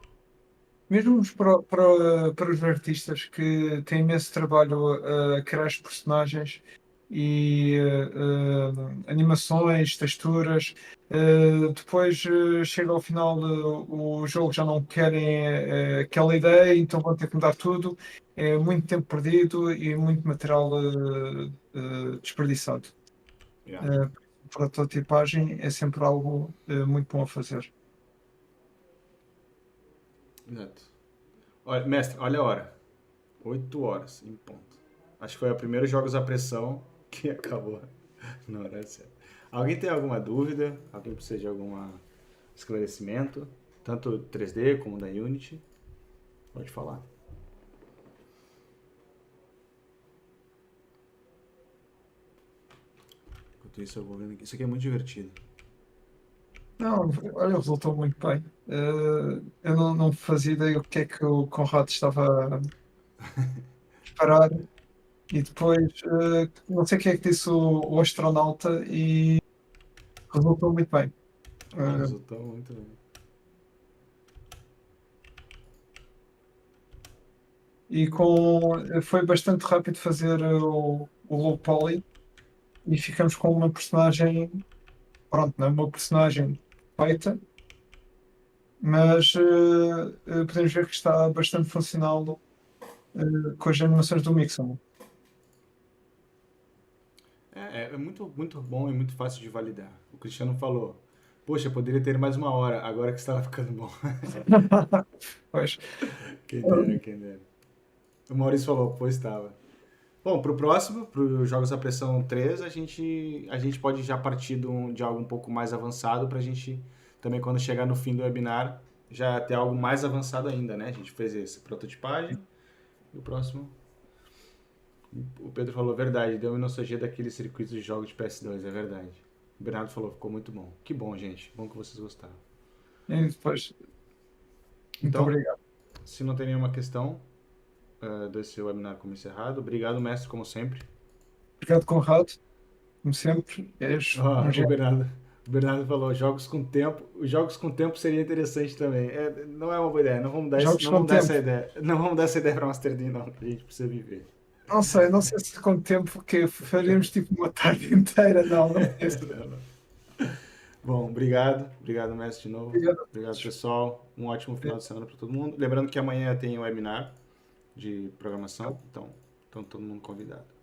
Mesmo para os artistas que têm imenso trabalho a criar os personagens e animações, texturas, depois chega ao final o jogo já não querem aquela ideia, então vão ter que mudar tudo. É muito tempo perdido e muito material desperdiçado. Yeah. Uh, Prototipagem é sempre algo muito bom a fazer. Exato. Olha, mestre, olha a hora. 8 horas em ponto. Acho que foi o primeiro Jogos à Pressão que acabou na hora certa. Alguém tem alguma dúvida? Alguém precisa de algum esclarecimento? Tanto 3D como da Unity? Pode falar. Enquanto isso, eu vou vendo aqui. Isso aqui é muito divertido. Não, olha, resultou muito bem. Eu não fazia ideia o que é que o Conrado estava a preparar e depois não sei o que é que disse o astronauta e resultou muito bem. Uh, Resultou muito bem. Foi bastante rápido fazer o low poly e ficamos com uma personagem, pronto, não é uma personagem feita, mas podemos ver que está bastante funcional com as animações do Mixamo. É muito, muito bom e muito fácil de validar. O Cristiano falou: poxa, poderia ter mais uma hora, agora que estava ficando bom. Pois. Quem dera, quem dera. O Maurício falou: pois estava. Bom, pro próximo, pro Jogos à Pressão 3, a gente pode já partir de algo um pouco mais avançado pra gente também, quando chegar no fim do webinar, já ter algo mais avançado ainda, né? A gente fez esse prototipagem e o próximo. O Pedro falou, verdade, deu uma nostalgia daqueles circuitos de jogos de PS2, é verdade. O Bernardo falou, ficou muito bom. Que bom, gente. Bom que vocês gostaram. E depois, muito Então, obrigado. se não tem nenhuma questão desse webinar como encerrado, obrigado, mestre, como sempre. Obrigado, Conrado. Como sempre, és um O gênio. Bernardo falou, jogos com tempo. Os jogos com tempo seria interessante também. Não é uma boa ideia. Jogos Não com vamos dar essa tempo. ideia. Não vamos dar essa ideia para Master D, não. Que a gente precisa viver. Não sei se com tempo que faríamos tipo uma tarde inteira. Não sei se. Não, não. Bom, obrigado. Obrigado, mestre, de novo. Obrigado a Obrigado, todos. pessoal. Um ótimo final de semana para todo mundo. Lembrando que amanhã tem um webinar de programação. Então todo mundo convidado.